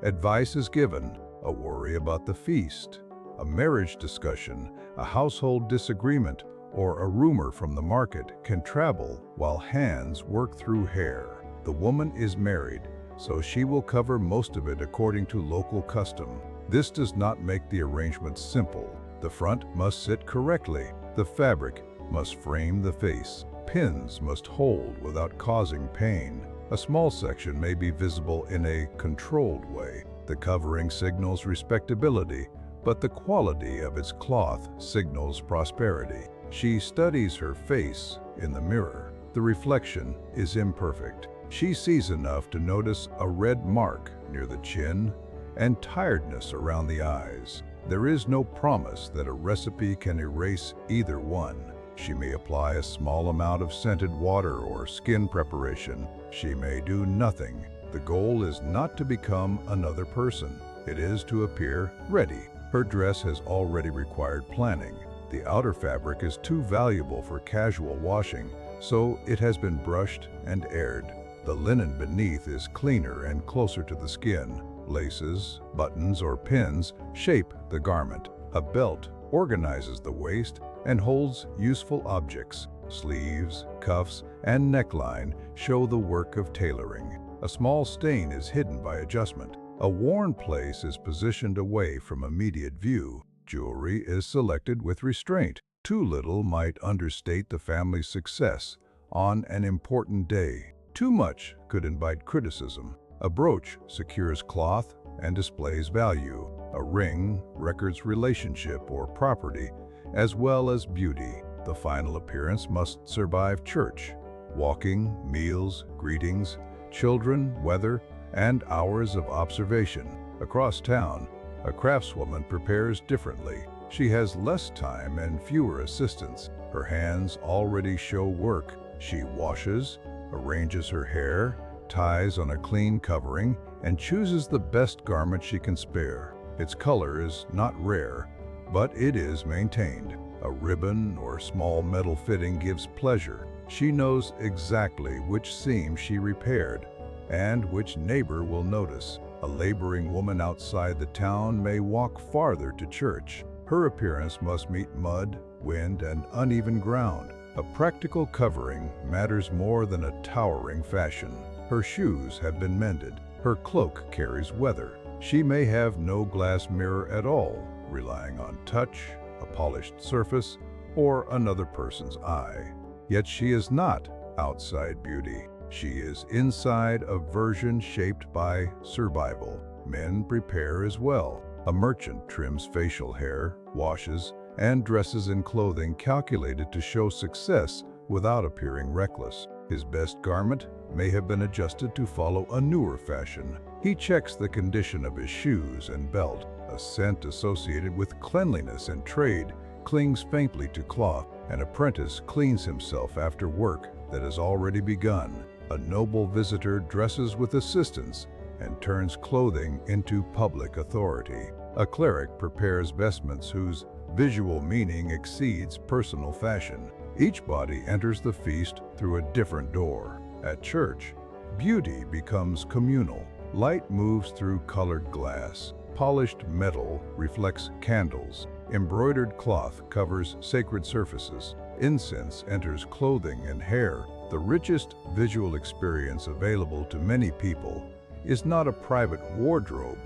Advice is given, a worry about the feast, a marriage discussion, a household disagreement, or a rumor from the market can travel while hands work through hair. The woman is married, so she will cover most of it according to local custom. This does not make the arrangement simple. The front must sit correctly. The fabric must frame the face. Pins must hold without causing pain. A small section may be visible in a controlled way. The covering signals respectability, but the quality of its cloth signals prosperity. She studies her face in the mirror. The reflection is imperfect. She sees enough to notice a red mark near the chin and tiredness around the eyes. There is no promise that a recipe can erase either one. She may apply a small amount of scented water or skin preparation. She may do nothing. The goal is not to become another person. It is to appear ready. Her dress has already required planning. The outer fabric is too valuable for casual washing, so it has been brushed and aired. The linen beneath is cleaner and closer to the skin. Laces, buttons, or pins shape the garment. A belt organizes the waist and holds useful objects. Sleeves, cuffs, and neckline show the work of tailoring. A small stain is hidden by adjustment. A worn place is positioned away from immediate view. Jewelry is selected with restraint. Too little might understate the family's success on an important day. Too much could invite criticism. A brooch secures cloth and displays value. A ring records relationship or property, as well as beauty. The final appearance must survive church, walking, meals, greetings, children, weather, and hours of observation. Across town, a craftswoman prepares differently. She has less time and fewer assistants. Her hands already show work. She washes, arranges her hair, ties on a clean covering, and chooses the best garment she can spare. Its color is not rare, but it is maintained. A ribbon or small metal fitting gives pleasure. She knows exactly which seam she repaired and which neighbor will notice. A laboring woman outside the town may walk farther to church. Her appearance must meet mud, wind, and uneven ground. A practical covering matters more than a towering fashion. Her shoes have been mended. Her cloak carries weather. She may have no glass mirror at all, relying on touch, a polished surface, or another person's eye. Yet she is not outside beauty. She is inside a version shaped by survival. Men prepare as well. A merchant trims facial hair, washes, and dresses in clothing calculated to show success without appearing reckless. His best garment may have been adjusted to follow a newer fashion. He checks the condition of his shoes and belt. A scent associated with cleanliness and trade clings faintly to cloth. An apprentice cleans himself after work that has already begun. A noble visitor dresses with assistance and turns clothing into public authority. A cleric prepares vestments whose visual meaning exceeds personal fashion. Each body enters the feast through a different door. At church, beauty becomes communal. Light moves through colored glass. Polished metal reflects candles. Embroidered cloth covers sacred surfaces. Incense enters clothing and hair. The richest visual experience available to many people is not a private wardrobe,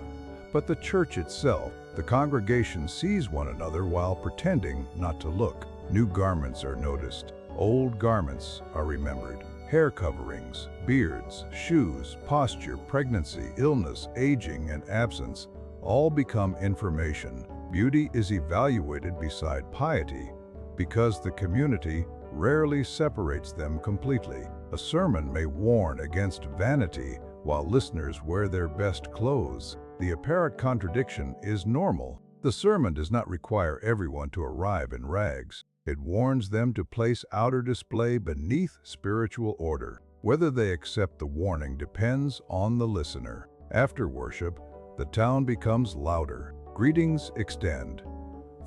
but the church itself. The congregation sees one another while pretending not to look. New garments are noticed. Old garments are remembered. Hair coverings, beards, shoes, posture, pregnancy, illness, aging, and absence all become information. Beauty is evaluated beside piety because the community rarely separates them completely. A sermon may warn against vanity while listeners wear their best clothes. The apparent contradiction is normal. The sermon does not require everyone to arrive in rags. It warns them to place outer display beneath spiritual order. Whether they accept the warning depends on the listener. After worship, the town becomes louder. Greetings extend.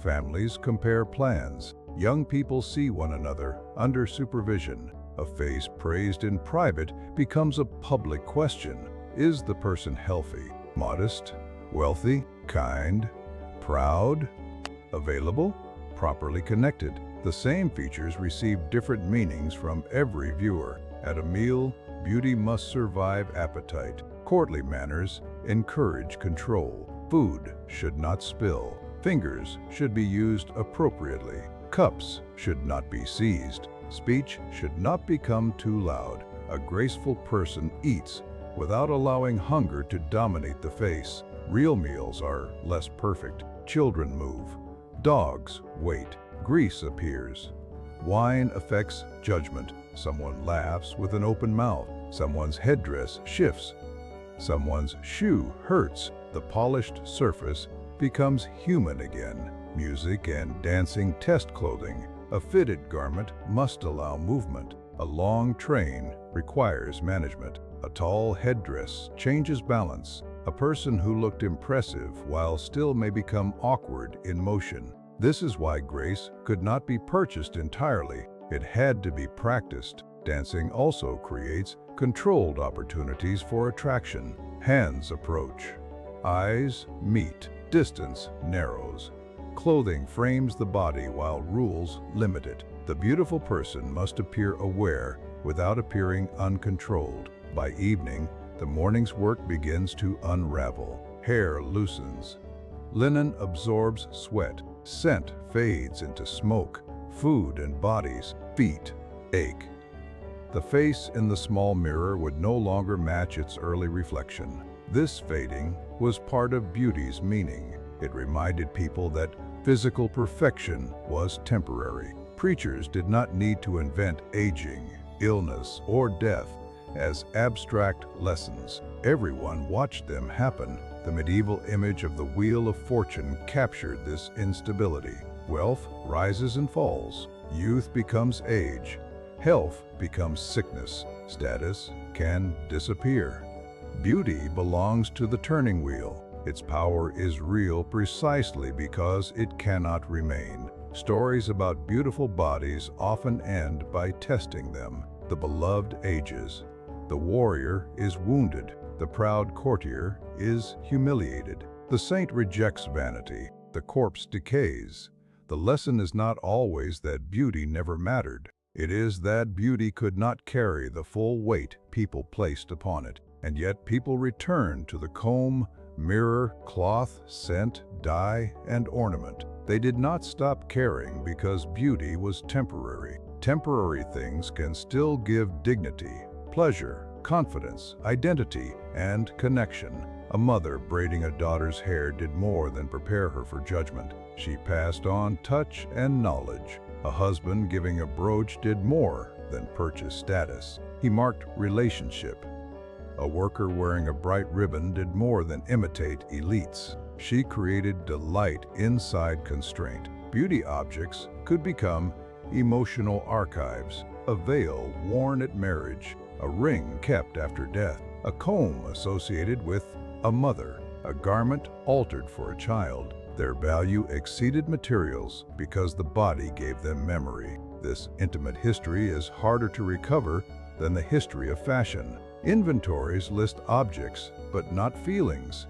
Families compare plans. Young people see one another under supervision. A face praised in private becomes a public question. Is the person healthy, modest, wealthy, kind, proud, available, properly connected? The same features receive different meanings from every viewer. At a meal, beauty must survive appetite. Courtly manners encourage control. Food should not spill. Fingers should be used appropriately. Cups should not be seized. Speech should not become too loud. A graceful person eats without allowing hunger to dominate the face. Real meals are less perfect. Children move. Dogs wait. Grease appears. Wine affects judgment. Someone laughs with an open mouth. Someone's headdress shifts. Someone's shoe hurts. The polished surface becomes human again. Music and dancing test clothing. A fitted garment must allow movement. A long train requires management. A tall headdress changes balance. A person who looked impressive while still may become awkward in motion. This is why grace could not be purchased entirely. It had to be practiced. Dancing also creates controlled opportunities for attraction. Hands approach. Eyes meet. Distance narrows. Clothing frames the body while rules limit it. The beautiful person must appear aware without appearing uncontrolled. By evening, the morning's work begins to unravel. Hair loosens. Linen absorbs sweat. Scent fades into smoke. Food and bodies, feet, ache. The face in the small mirror would no longer match its early reflection. This fading was part of beauty's meaning. It reminded people that physical perfection was temporary. Preachers did not need to invent aging, illness, or death as abstract lessons. Everyone watched them happen. The medieval image of the Wheel of Fortune captured this instability. Wealth rises and falls. Youth becomes age. Health becomes sickness. Status can disappear. Beauty belongs to the turning wheel. Its power is real precisely because it cannot remain. Stories about beautiful bodies often end by testing them. The beloved ages. The warrior is wounded. The proud courtier is humiliated. The saint rejects vanity. the corpse decays. The lesson is not always that beauty never mattered. It is that beauty could not carry the full weight people placed upon it. And yet people returned to the comb, mirror, cloth, scent, dye, and ornament. They did not stop caring because beauty was temporary. Temporary things can still give dignity, pleasure, confidence, identity, and connection. A mother braiding a daughter's hair did more than prepare her for judgment. She passed on touch and knowledge. A husband giving a brooch did more than purchase status. He marked relationship. A worker wearing a bright ribbon did more than imitate elites. She created delight inside constraint. Beauty objects could become emotional archives, a veil worn at marriage, a ring kept after death, a comb associated with a mother, a garment altered for a child. Their value exceeded materials because the body gave them memory. This intimate history is harder to recover than the history of fashion. Inventories list objects, but not feelings.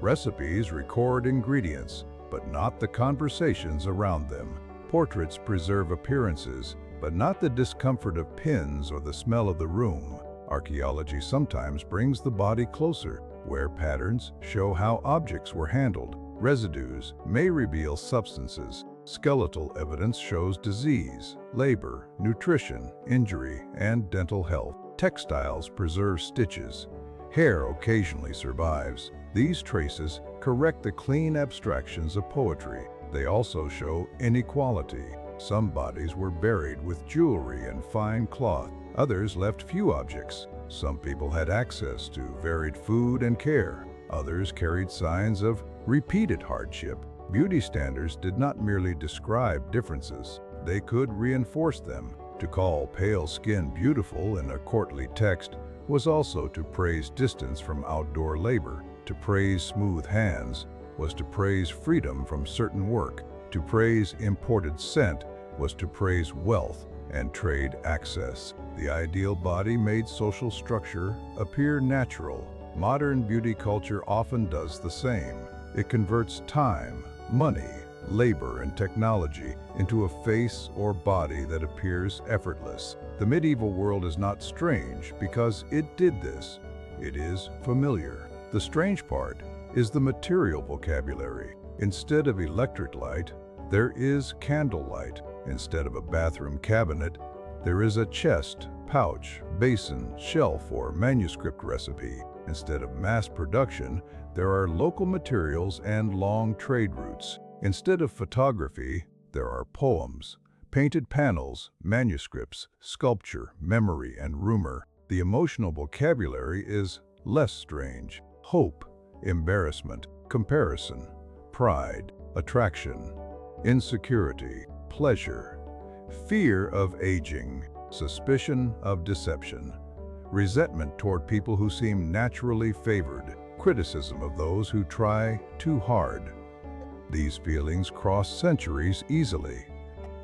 Recipes record ingredients, but not the conversations around them. Portraits preserve appearances, but not the discomfort of pins or the smell of the room. Archaeology sometimes brings the body closer. Wear patterns show how objects were handled. Residues may reveal substances. Skeletal evidence shows disease, labor, nutrition, injury, and dental health. Textiles preserve stitches. Hair occasionally survives. These traces correct the clean abstractions of poetry. They also show inequality. Some bodies were buried with jewelry and fine cloth. Others left few objects. Some people had access to varied food and care. Others carried signs of repeated hardship. Beauty standards did not merely describe differences. They could reinforce them. To call pale skin beautiful in a courtly text was also to praise distance from outdoor labor. To praise smooth hands was to praise freedom from certain work. To praise imported scent was to praise wealth and trade access. The ideal body made social structure appear natural. Modern beauty culture often does the same. It converts time, money, labor, and technology into a face or body that appears effortless. The medieval world is not strange because it did this. It is familiar. The strange part is the material vocabulary. Instead of electric light, there is candlelight. Instead of a bathroom cabinet, there is a chest, pouch, basin, shelf, or manuscript recipe. Instead of mass production, there are local materials and long trade routes. Instead of photography, there are poems, painted panels, manuscripts, sculpture, memory, and rumor. The emotional vocabulary is less strange. Hope, embarrassment, comparison, pride, attraction, insecurity, pleasure, fear of aging, suspicion of deception, resentment toward people who seem naturally favored, criticism of those who try too hard. These feelings cross centuries easily.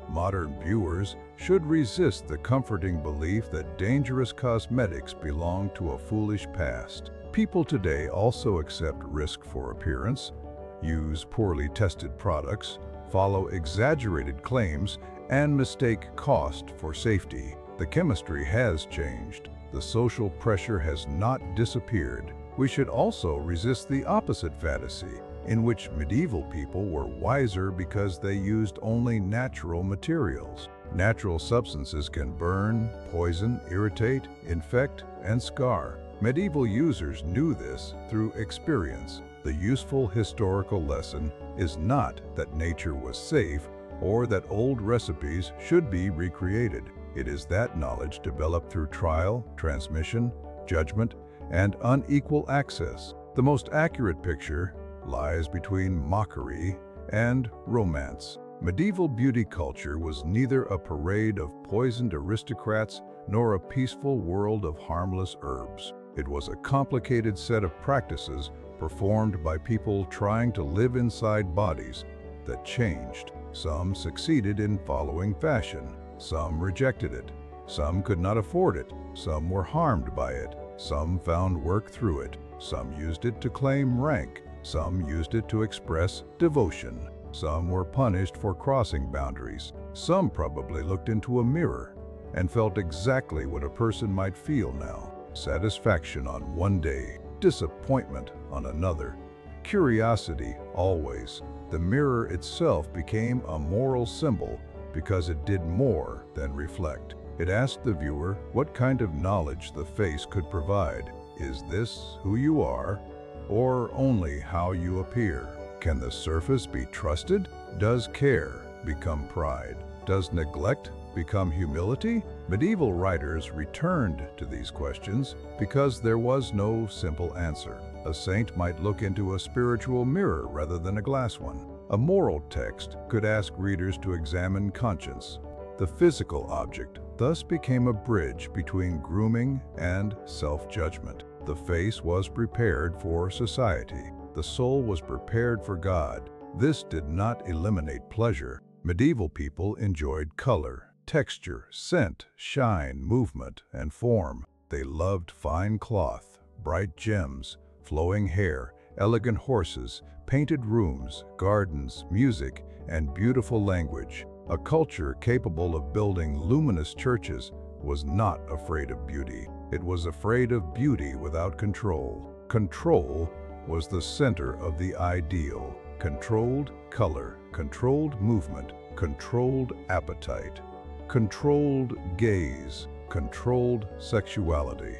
Modern viewers should resist the comforting belief that dangerous cosmetics belong to a foolish past. People today also accept risk for appearance, use poorly tested products, follow exaggerated claims, and mistake cost for safety. The chemistry has changed. The social pressure has not disappeared. We should also resist the opposite fantasy, in which medieval people were wiser because they used only natural materials. Natural substances can burn, poison, irritate, infect, and scar. Medieval users knew this through experience. The useful historical lesson is not that nature was safe or that old recipes should be recreated. It is that knowledge developed through trial, transmission, judgment, and unequal access. The most accurate picture lies between mockery and romance. Medieval beauty culture was neither a parade of poisoned aristocrats nor a peaceful world of harmless herbs. It was a complicated set of practices performed by people trying to live inside bodies that changed. Some succeeded in following fashion. Some rejected it. Some could not afford it. Some were harmed by it. Some found work through it. Some used it to claim rank. Some used it to express devotion. Some were punished for crossing boundaries. Some probably looked into a mirror and felt exactly what a person might feel now. Satisfaction on one day, disappointment on another, curiosity always. The mirror itself became a moral symbol because it did more than reflect. It asked the viewer what kind of knowledge the face could provide. Is this who you are, or only how you appear? Can the surface be trusted? Does care become pride? Does neglect become humility? Medieval writers returned to these questions because there was no simple answer. A saint might look into a spiritual mirror rather than a glass one. A moral text could ask readers to examine conscience. The physical object thus became a bridge between grooming and self-judgment. The face was prepared for society. The soul was prepared for God. This did not eliminate pleasure. Medieval people enjoyed color, texture, scent, shine, movement, and form. They loved fine cloth, bright gems, flowing hair, elegant horses, painted rooms, gardens, music, and beautiful language. A culture capable of building luminous churches was not afraid of beauty. It was afraid of beauty without control. Control was the center of the ideal. Controlled color, controlled movement, controlled appetite, controlled gaze, controlled sexuality,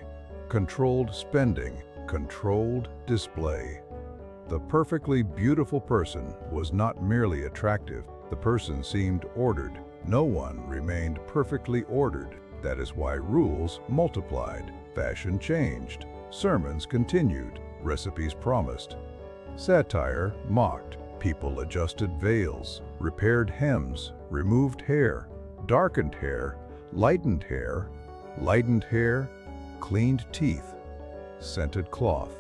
controlled spending, controlled display. The perfectly beautiful person was not merely attractive. The person seemed ordered. No one remained perfectly ordered. That is why rules multiplied, fashion changed, sermons continued, recipes promised. Satire mocked. People adjusted veils, repaired hems, removed hair, darkened hair, lightened hair, cleaned teeth, scented cloth,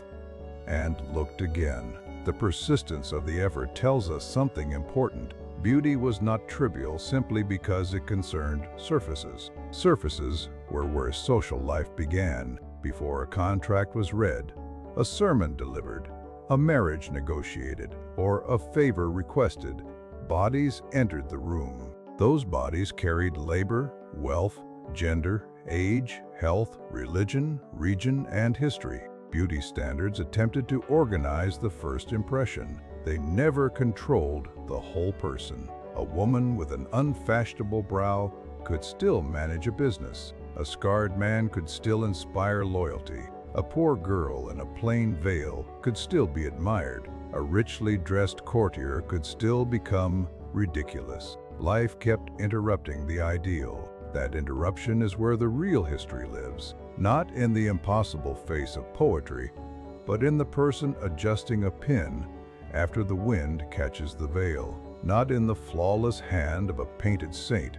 and looked again. The persistence of the effort tells us something important. Beauty was not trivial simply because it concerned surfaces. Surfaces were where social life began. Before a contract was read, a sermon delivered, a marriage negotiated, or a favor requested, bodies entered the room. Those bodies carried labor, wealth, gender, age, health, religion, region, and history. Beauty standards attempted to organize the first impression. They never controlled the whole person. A woman with an unfashionable brow could still manage a business. A scarred man could still inspire loyalty. A poor girl in a plain veil could still be admired. A richly dressed courtier could still become ridiculous. Life kept interrupting the ideal. That interruption is where the real history lives, not in the impossible face of poetry, but in the person adjusting a pin after the wind catches the veil, not in the flawless hand of a painted saint,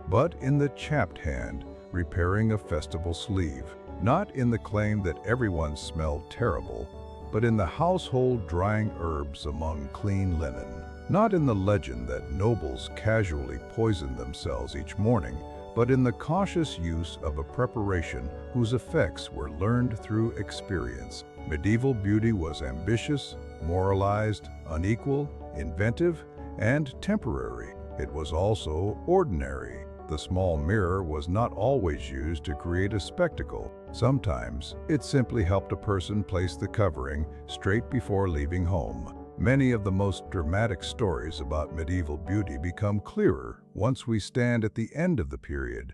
but in the chapped hand repairing a festival sleeve, not in the claim that everyone smelled terrible, but in the household drying herbs among clean linen, not in the legend that nobles casually poisoned themselves each morning, but in the cautious use of a preparation whose effects were learned through experience. Medieval beauty was ambitious, moralized, unequal, inventive, and temporary. It was also ordinary. The small mirror was not always used to create a spectacle. Sometimes it simply helped a person place the covering straight before leaving home. Many of the most dramatic stories about medieval beauty become clearer once we stand at the end of the period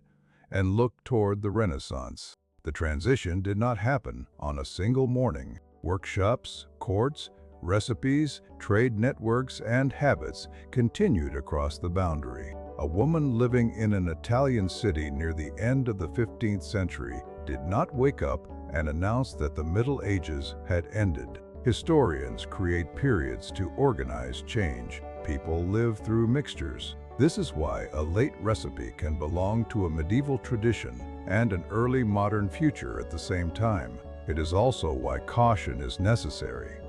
and look toward the Renaissance. The transition did not happen on a single morning. Workshops, courts, recipes, trade networks, and habits continued across the boundary. A woman living in an Italian city near the end of the 15th century did not wake up and announce that the Middle Ages had ended. Historians create periods to organize change. People live through mixtures. This is why a late recipe can belong to a medieval tradition and an early modern future at the same time. It is also why caution is necessary.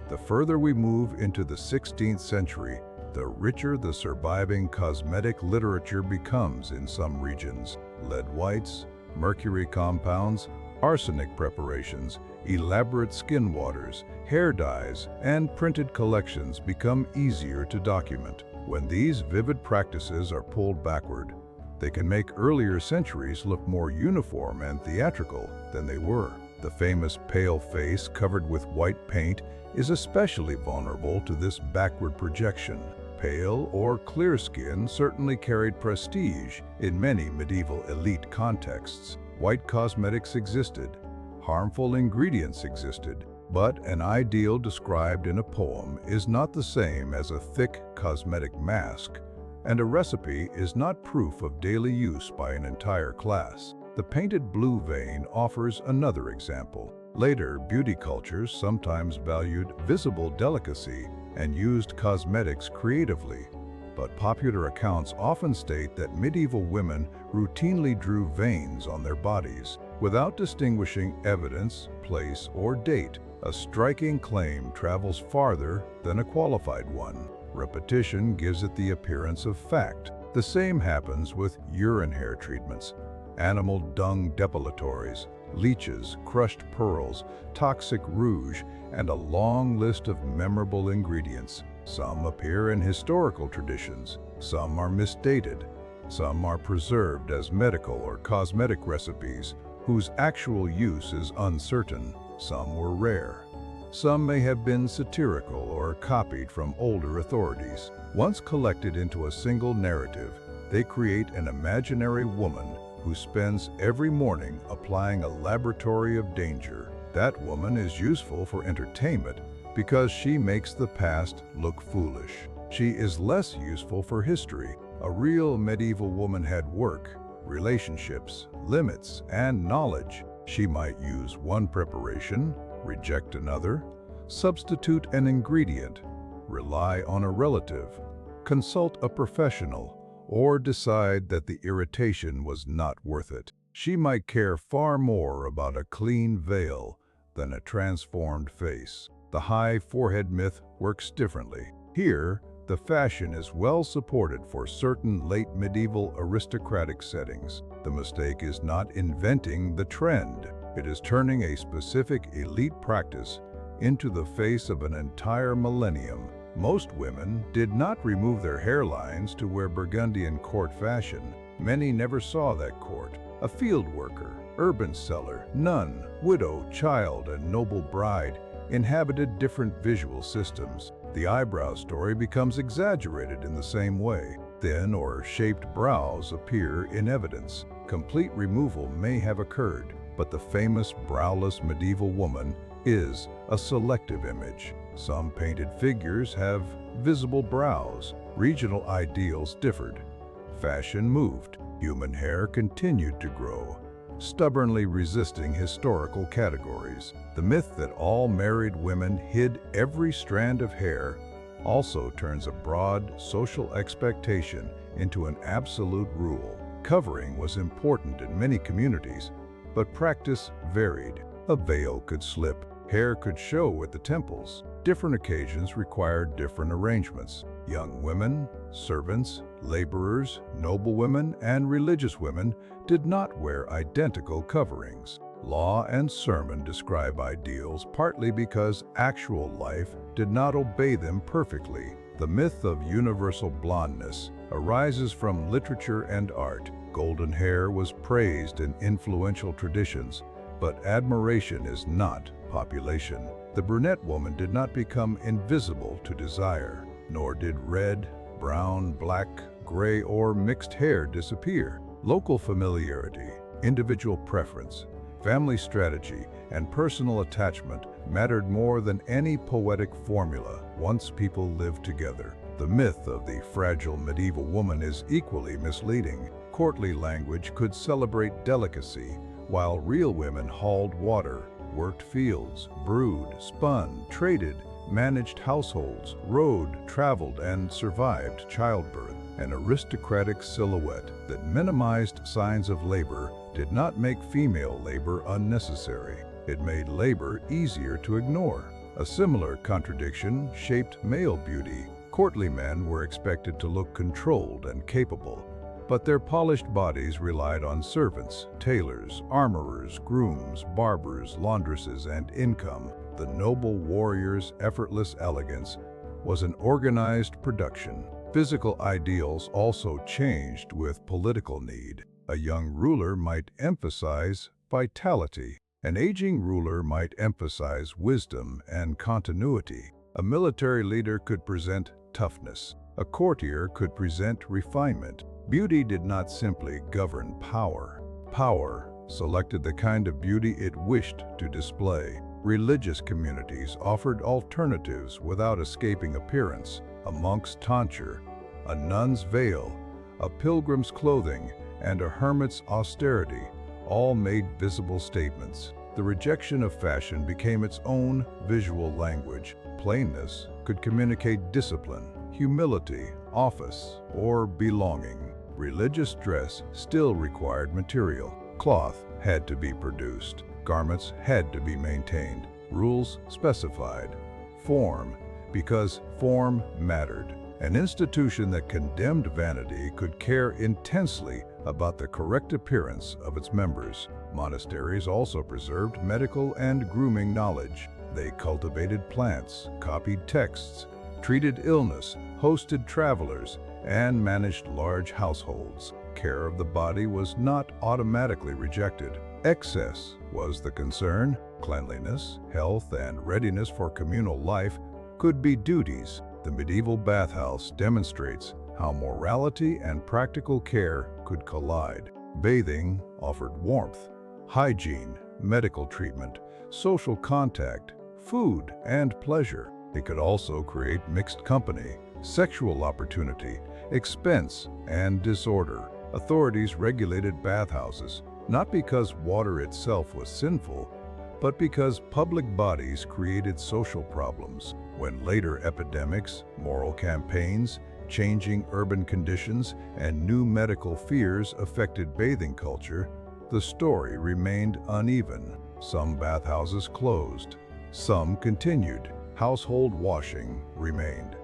The further we move into the 16th century, the richer the surviving cosmetic literature becomes in some regions. Lead whites, mercury compounds, arsenic preparations, elaborate skin waters, hair dyes, and printed collections become easier to document. When these vivid practices are pulled backward, they can make earlier centuries look more uniform and theatrical than they were. The famous pale face covered with white paint is especially vulnerable to this backward projection. Pale or clear skin certainly carried prestige in many medieval elite contexts. White cosmetics existed, harmful ingredients existed, but an ideal described in a poem is not the same as a thick cosmetic mask, and a recipe is not proof of daily use by an entire class. The painted blue vein offers another example. Later, beauty cultures sometimes valued visible delicacy and used cosmetics creatively, but popular accounts often state that medieval women routinely drew veins on their bodies without distinguishing evidence, place, or date. A striking claim travels farther than a qualified one. Repetition gives it the appearance of fact. The same happens with urine hair treatments, animal dung depilatories, leeches, crushed pearls, toxic rouge, and a long list of memorable ingredients. Some appear in historical traditions, some are misdated, some are preserved as medical or cosmetic recipes whose actual use is uncertain. Some were rare. Some may have been satirical or copied from older authorities. Once collected into a single narrative, they create an imaginary woman who spends every morning applying a laboratory of danger. That woman is useful for entertainment because she makes the past look foolish. She is less useful for history. A real medieval woman had work, relationships, limits, and knowledge. She might use one preparation, reject another, substitute an ingredient, rely on a relative, consult a professional, or decide that the irritation was not worth it. She might care far more about a clean veil than a transformed face. The high forehead myth works differently. Here, the fashion is well supported for certain late medieval aristocratic settings. The mistake is not inventing the trend. It is turning a specific elite practice into the face of an entire millennium. Most women did not remove their hairlines to wear Burgundian court fashion. Many never saw that court. A field worker, urban seller, nun, widow, child, and noble bride inhabited different visual systems. The eyebrow story becomes exaggerated in the same way. Thin or shaped brows appear in evidence. Complete removal may have occurred, but the famous browless medieval woman is a selective image. Some painted figures have visible brows. Regional ideals differed. Fashion moved. Human hair continued to grow, stubbornly resisting historical categories. The myth that all married women hid every strand of hair also turns a broad social expectation into an absolute rule. Covering was important in many communities, but practice varied. A veil could slip, hair could show at the temples. Different occasions required different arrangements. Young women, servants, laborers, noblewomen, and religious women did not wear identical coverings. Law and sermon describe ideals partly because actual life did not obey them perfectly. The myth of universal blondness arises from literature and art. Golden hair was praised in influential traditions, but admiration is not population. The brunette woman did not become invisible to desire, nor did red, brown, black, gray, or mixed hair disappear. Local familiarity, individual preference, family strategy, and personal attachment mattered more than any poetic formula once people lived together. The myth of the fragile medieval woman is equally misleading. Courtly language could celebrate delicacy, while real women hauled water, worked fields, brewed, spun, traded, managed households, rode, traveled, and survived childbirth. An aristocratic silhouette that minimized signs of labor did not make female labor unnecessary. It made labor easier to ignore. A similar contradiction shaped male beauty. Courtly men were expected to look controlled and capable, but their polished bodies relied on servants, tailors, armorers, grooms, barbers, laundresses, and income. The noble warrior's effortless elegance was an organized production. Physical ideals also changed with political need. A young ruler might emphasize vitality. An aging ruler might emphasize wisdom and continuity. A military leader could present toughness. A courtier could present refinement. Beauty did not simply govern power. Power selected the kind of beauty it wished to display. Religious communities offered alternatives without escaping appearance. A monk's tonsure, a nun's veil, a pilgrim's clothing, and a hermit's austerity all made visible statements. The rejection of fashion became its own visual language. Plainness could communicate discipline, humility, office, or belonging. Religious dress still required material. Cloth had to be produced. Garments had to be maintained. Rules specified. Form, because form mattered. An institution that condemned vanity could care intensely about the correct appearance of its members. Monasteries also preserved medical and grooming knowledge. They cultivated plants, copied texts, treated illness, hosted travelers, and managed large households. Care of the body was not automatically rejected. Excess was the concern. Cleanliness, health, and readiness for communal life could be duties. The medieval bathhouse demonstrates how morality and practical care could collide. Bathing offered warmth, hygiene, medical treatment, social contact, food, and pleasure. It could also create mixed company, sexual opportunity, expense, and disorder. Authorities regulated bathhouses, not because water itself was sinful, but because public bodies created social problems. When later epidemics, moral campaigns, changing urban conditions, and new medical fears affected bathing culture, the story remained uneven. Some bathhouses closed. Some continued. Household washing remained.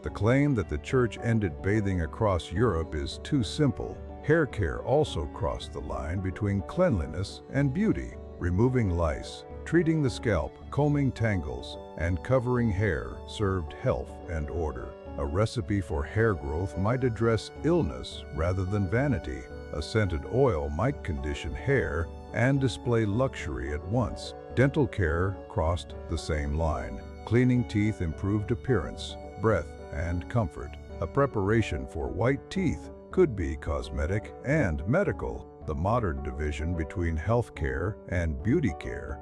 The claim that the church ended bathing across Europe is too simple. Hair care also crossed the line between cleanliness and beauty. Removing lice, treating the scalp, combing tangles, and covering hair served health and order. A recipe for hair growth might address illness rather than vanity. A scented oil might condition hair and display luxury at once. Dental care crossed the same line. Cleaning teeth improved appearance, breath, and comfort. A preparation for white teeth could be cosmetic and medical. The modern division between health care and beauty care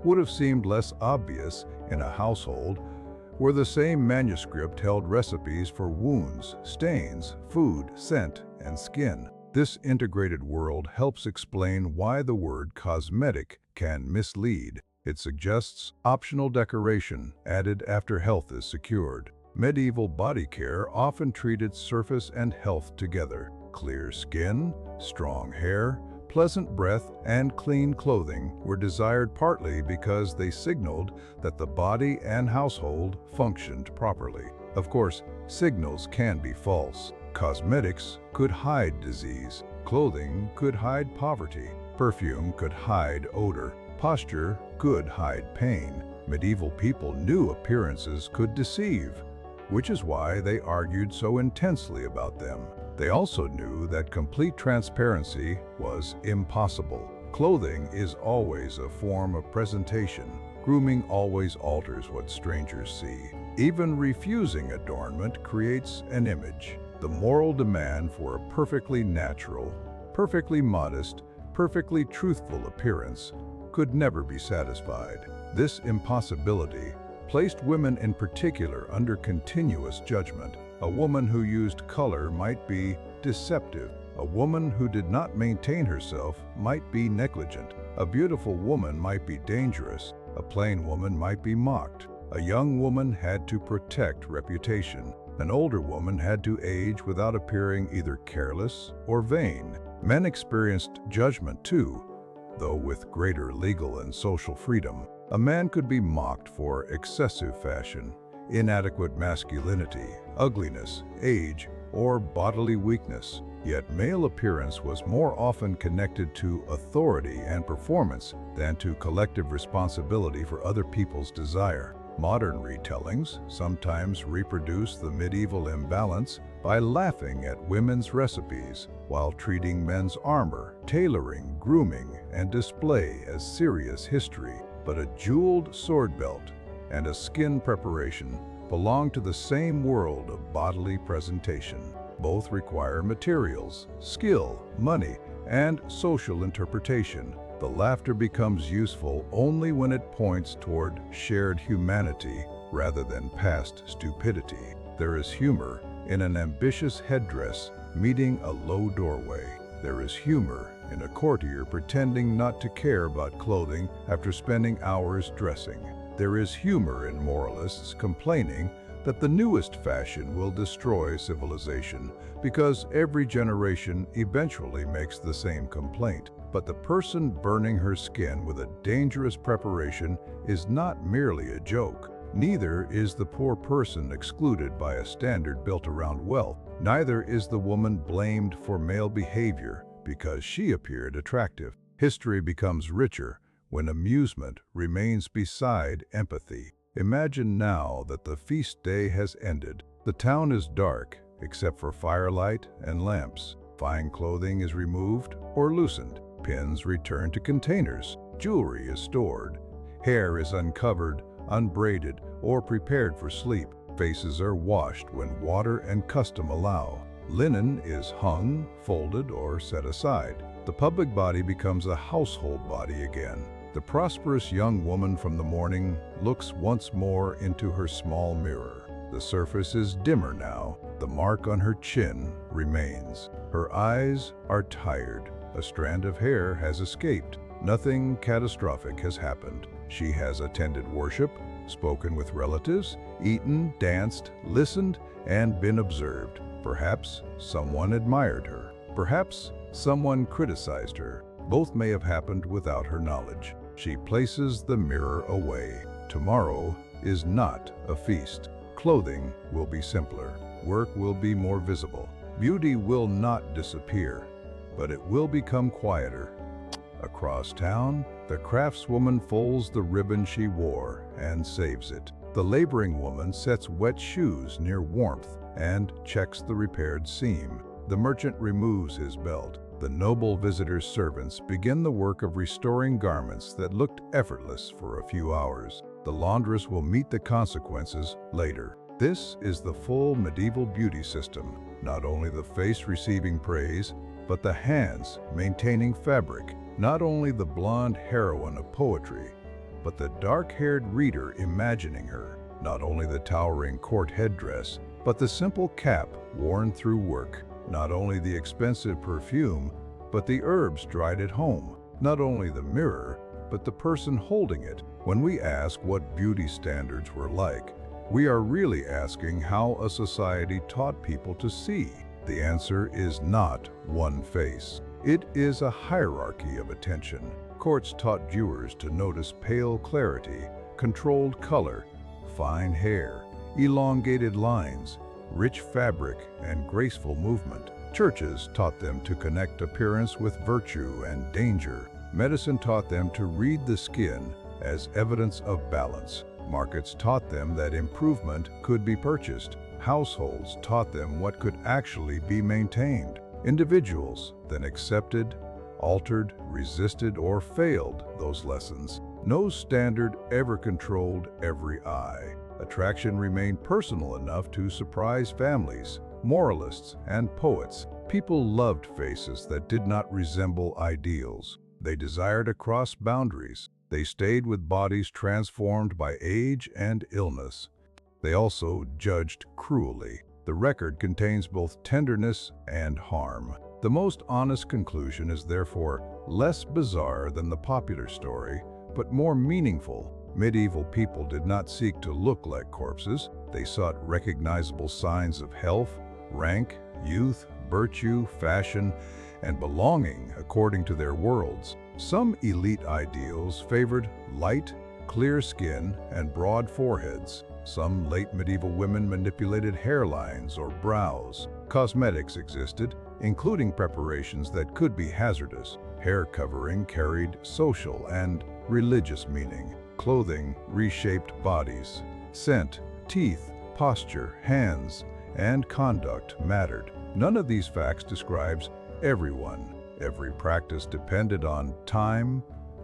would have seemed less obvious in a household where the same manuscript held recipes for wounds, stains, food, scent, and skin. This integrated world helps explain why the word cosmetic can mislead. It suggests optional decoration added after health is secured. Medieval body care often treated surface and health together. Clear skin, strong hair, pleasant breath, and clean clothing were desired partly because they signaled that the body and household functioned properly. Of course, signals can be false. Cosmetics could hide disease. Clothing could hide poverty. Perfume could hide odor. Posture could hide pain. Medieval people knew appearances could deceive, which is why they argued so intensely about them. They also knew that complete transparency was impossible. Clothing is always a form of presentation. Grooming always alters what strangers see. Even refusing adornment creates an image. The moral demand for a perfectly natural, perfectly modest, perfectly truthful appearance could never be satisfied. This impossibility placed women in particular under continuous judgment. A woman who used color might be deceptive. A woman who did not maintain herself might be negligent. A beautiful woman might be dangerous. A plain woman might be mocked. A young woman had to protect reputation. An older woman had to age without appearing either careless or vain. Men experienced judgment too, though with greater legal and social freedom. A man could be mocked for excessive fashion, inadequate masculinity, ugliness, age, or bodily weakness. Yet male appearance was more often connected to authority and performance than to collective responsibility for other people's desire. Modern retellings sometimes reproduce the medieval imbalance by laughing at women's recipes while treating men's armor, tailoring, grooming, and display as serious history. But a jeweled sword belt and a skin preparation belong to the same world of bodily presentation. Both require materials, skill, money, and social interpretation. The laughter becomes useful only when it points toward shared humanity rather than past stupidity. There is humor in an ambitious headdress meeting a low doorway. There is humor in a courtier pretending not to care about clothing after spending hours dressing. There is humor in moralists complaining that the newest fashion will destroy civilization because every generation eventually makes the same complaint. But the person burning her skin with a dangerous preparation is not merely a joke. Neither is the poor person excluded by a standard built around wealth. Neither is the woman blamed for male behavior because she appeared attractive. History becomes richer when amusement remains beside empathy. Imagine now that the feast day has ended. The town is dark, except for firelight and lamps. Fine clothing is removed or loosened. Pins return to containers. Jewelry is stored. Hair is uncovered, unbraided, or prepared for sleep. Faces are washed when water and custom allow. Linen is hung, folded, or set aside. The public body becomes a household body again. The prosperous young woman from the morning looks once more into her small mirror. The surface is dimmer now. The mark on her chin remains. Her eyes are tired. A strand of hair has escaped. Nothing catastrophic has happened. She has attended worship, spoken with relatives, eaten, danced, listened, and been observed. Perhaps someone admired her. Perhaps someone criticized her. Both may have happened without her knowledge. She places the mirror away. Tomorrow is not a feast. Clothing will be simpler. Work will be more visible. Beauty will not disappear, but it will become quieter. Across town, the craftswoman folds the ribbon she wore and saves it. The laboring woman sets wet shoes near warmth and checks the repaired seam. The merchant removes his belt. The noble visitor's servants begin the work of restoring garments that looked effortless for a few hours. The laundress will meet the consequences later. This is the full medieval beauty system, not only the face receiving praise, but the hands maintaining fabric, not only the blonde heroine of poetry, but the dark-haired reader imagining her, not only the towering court headdress, but the simple cap worn through work, not only the expensive perfume, but the herbs dried at home, not only the mirror, but the person holding it. When we ask what beauty standards were like, we are really asking how a society taught people to see. The answer is not one face. It is a hierarchy of attention. Courts taught viewers to notice pale clarity, controlled color, fine hair, elongated lines, rich fabric, and graceful movement. Churches taught them to connect appearance with virtue and danger. Medicine taught them to read the skin as evidence of balance. Markets taught them that improvement could be purchased. Households taught them what could actually be maintained. Individuals then accepted, altered, resisted, or failed those lessons. No standard ever controlled every eye. Attraction remained personal enough to surprise families, moralists, and poets. People loved faces that did not resemble ideals. They desired to cross boundaries. They stayed with bodies transformed by age and illness. They also judged cruelly. The record contains both tenderness and harm. The most honest conclusion is therefore less bizarre than the popular story, but more meaningful. Medieval people did not seek to look like corpses. They sought recognizable signs of health, rank, youth, virtue, fashion, and belonging according to their worlds. Some elite ideals favored light, clear skin, and broad foreheads. Some late medieval women manipulated hairlines or brows. Cosmetics existed, including preparations that could be hazardous. Hair covering carried social and religious meaning. Clothing reshaped bodies. Scent, teeth, posture, hands, and conduct mattered. None of these facts describes everyone. Every practice depended on time,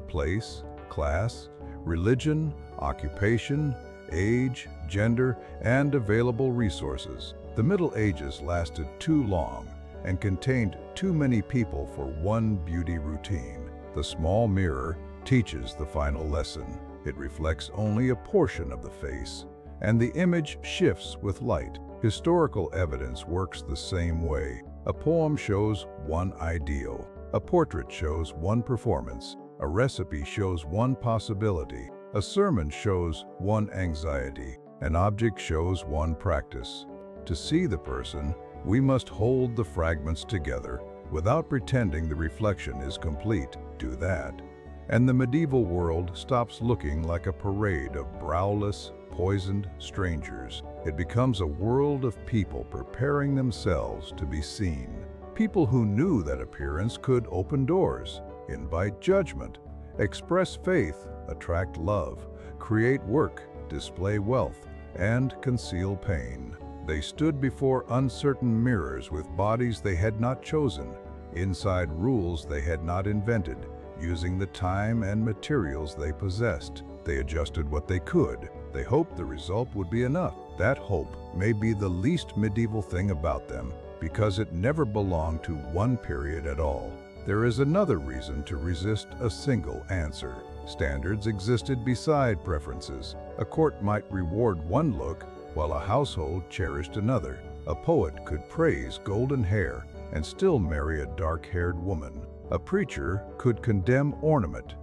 place, class, religion, occupation, age, gender, and available resources. The Middle Ages lasted too long and contained too many people for one beauty routine. The small mirror teaches the final lesson. It reflects only a portion of the face, and the image shifts with light. Historical evidence works the same way. A poem shows one ideal. A portrait shows one performance. A recipe shows one possibility. A sermon shows one anxiety. An object shows one practice. To see the person, we must hold the fragments together without pretending the reflection is complete. Do that, and the medieval world stops looking like a parade of browless, poisoned strangers. It becomes a world of people preparing themselves to be seen. People who knew that appearance could open doors, invite judgment, express faith, attract love, create work, display wealth, and conceal pain. They stood before uncertain mirrors with bodies they had not chosen, inside rules they had not invented, using the time and materials they possessed. They adjusted what they could. They hoped the result would be enough. That hope may be the least medieval thing about them, because it never belonged to one period at all. There is another reason to resist a single answer. Standards existed beside preferences. A court might reward one look, while a household cherished another. A poet could praise golden hair and still marry a dark-haired woman. A preacher could condemn ornament,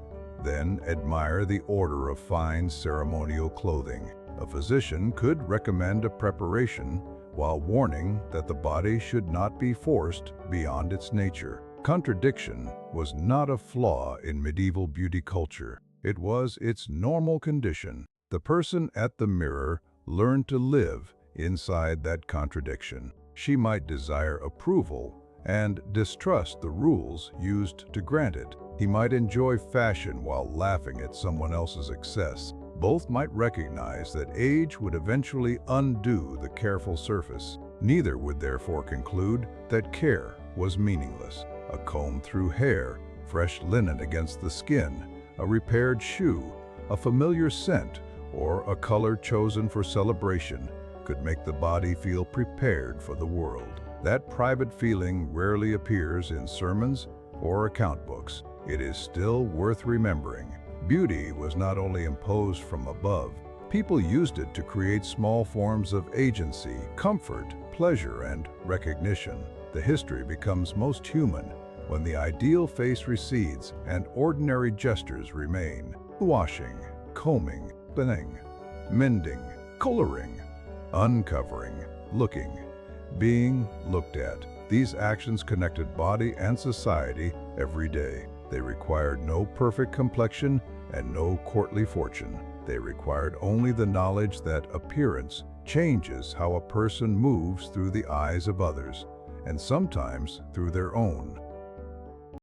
then admire the order of fine ceremonial clothing. A physician could recommend a preparation while warning that the body should not be forced beyond its nature. Contradiction was not a flaw in medieval beauty culture. It was its normal condition. The person at the mirror learned to live inside that contradiction. She might desire approval and distrust the rules used to grant it. He might enjoy fashion while laughing at someone else's excess. Both might recognize that age would eventually undo the careful surface. Neither would therefore conclude that care was meaningless. A comb through hair, fresh linen against the skin, a repaired shoe, a familiar scent, or a color chosen for celebration could make the body feel prepared for the world. That private feeling rarely appears in sermons or account books. It is still worth remembering. Beauty was not only imposed from above. People used it to create small forms of agency, comfort, pleasure, and recognition. The history becomes most human when the ideal face recedes and ordinary gestures remain. Washing, combing, cleaning, mending, coloring, uncovering, looking, being looked at. These actions connected body and society every day. They required no perfect complexion and no courtly fortune. They required only the knowledge that appearance changes how a person moves through the eyes of others, and sometimes through their own.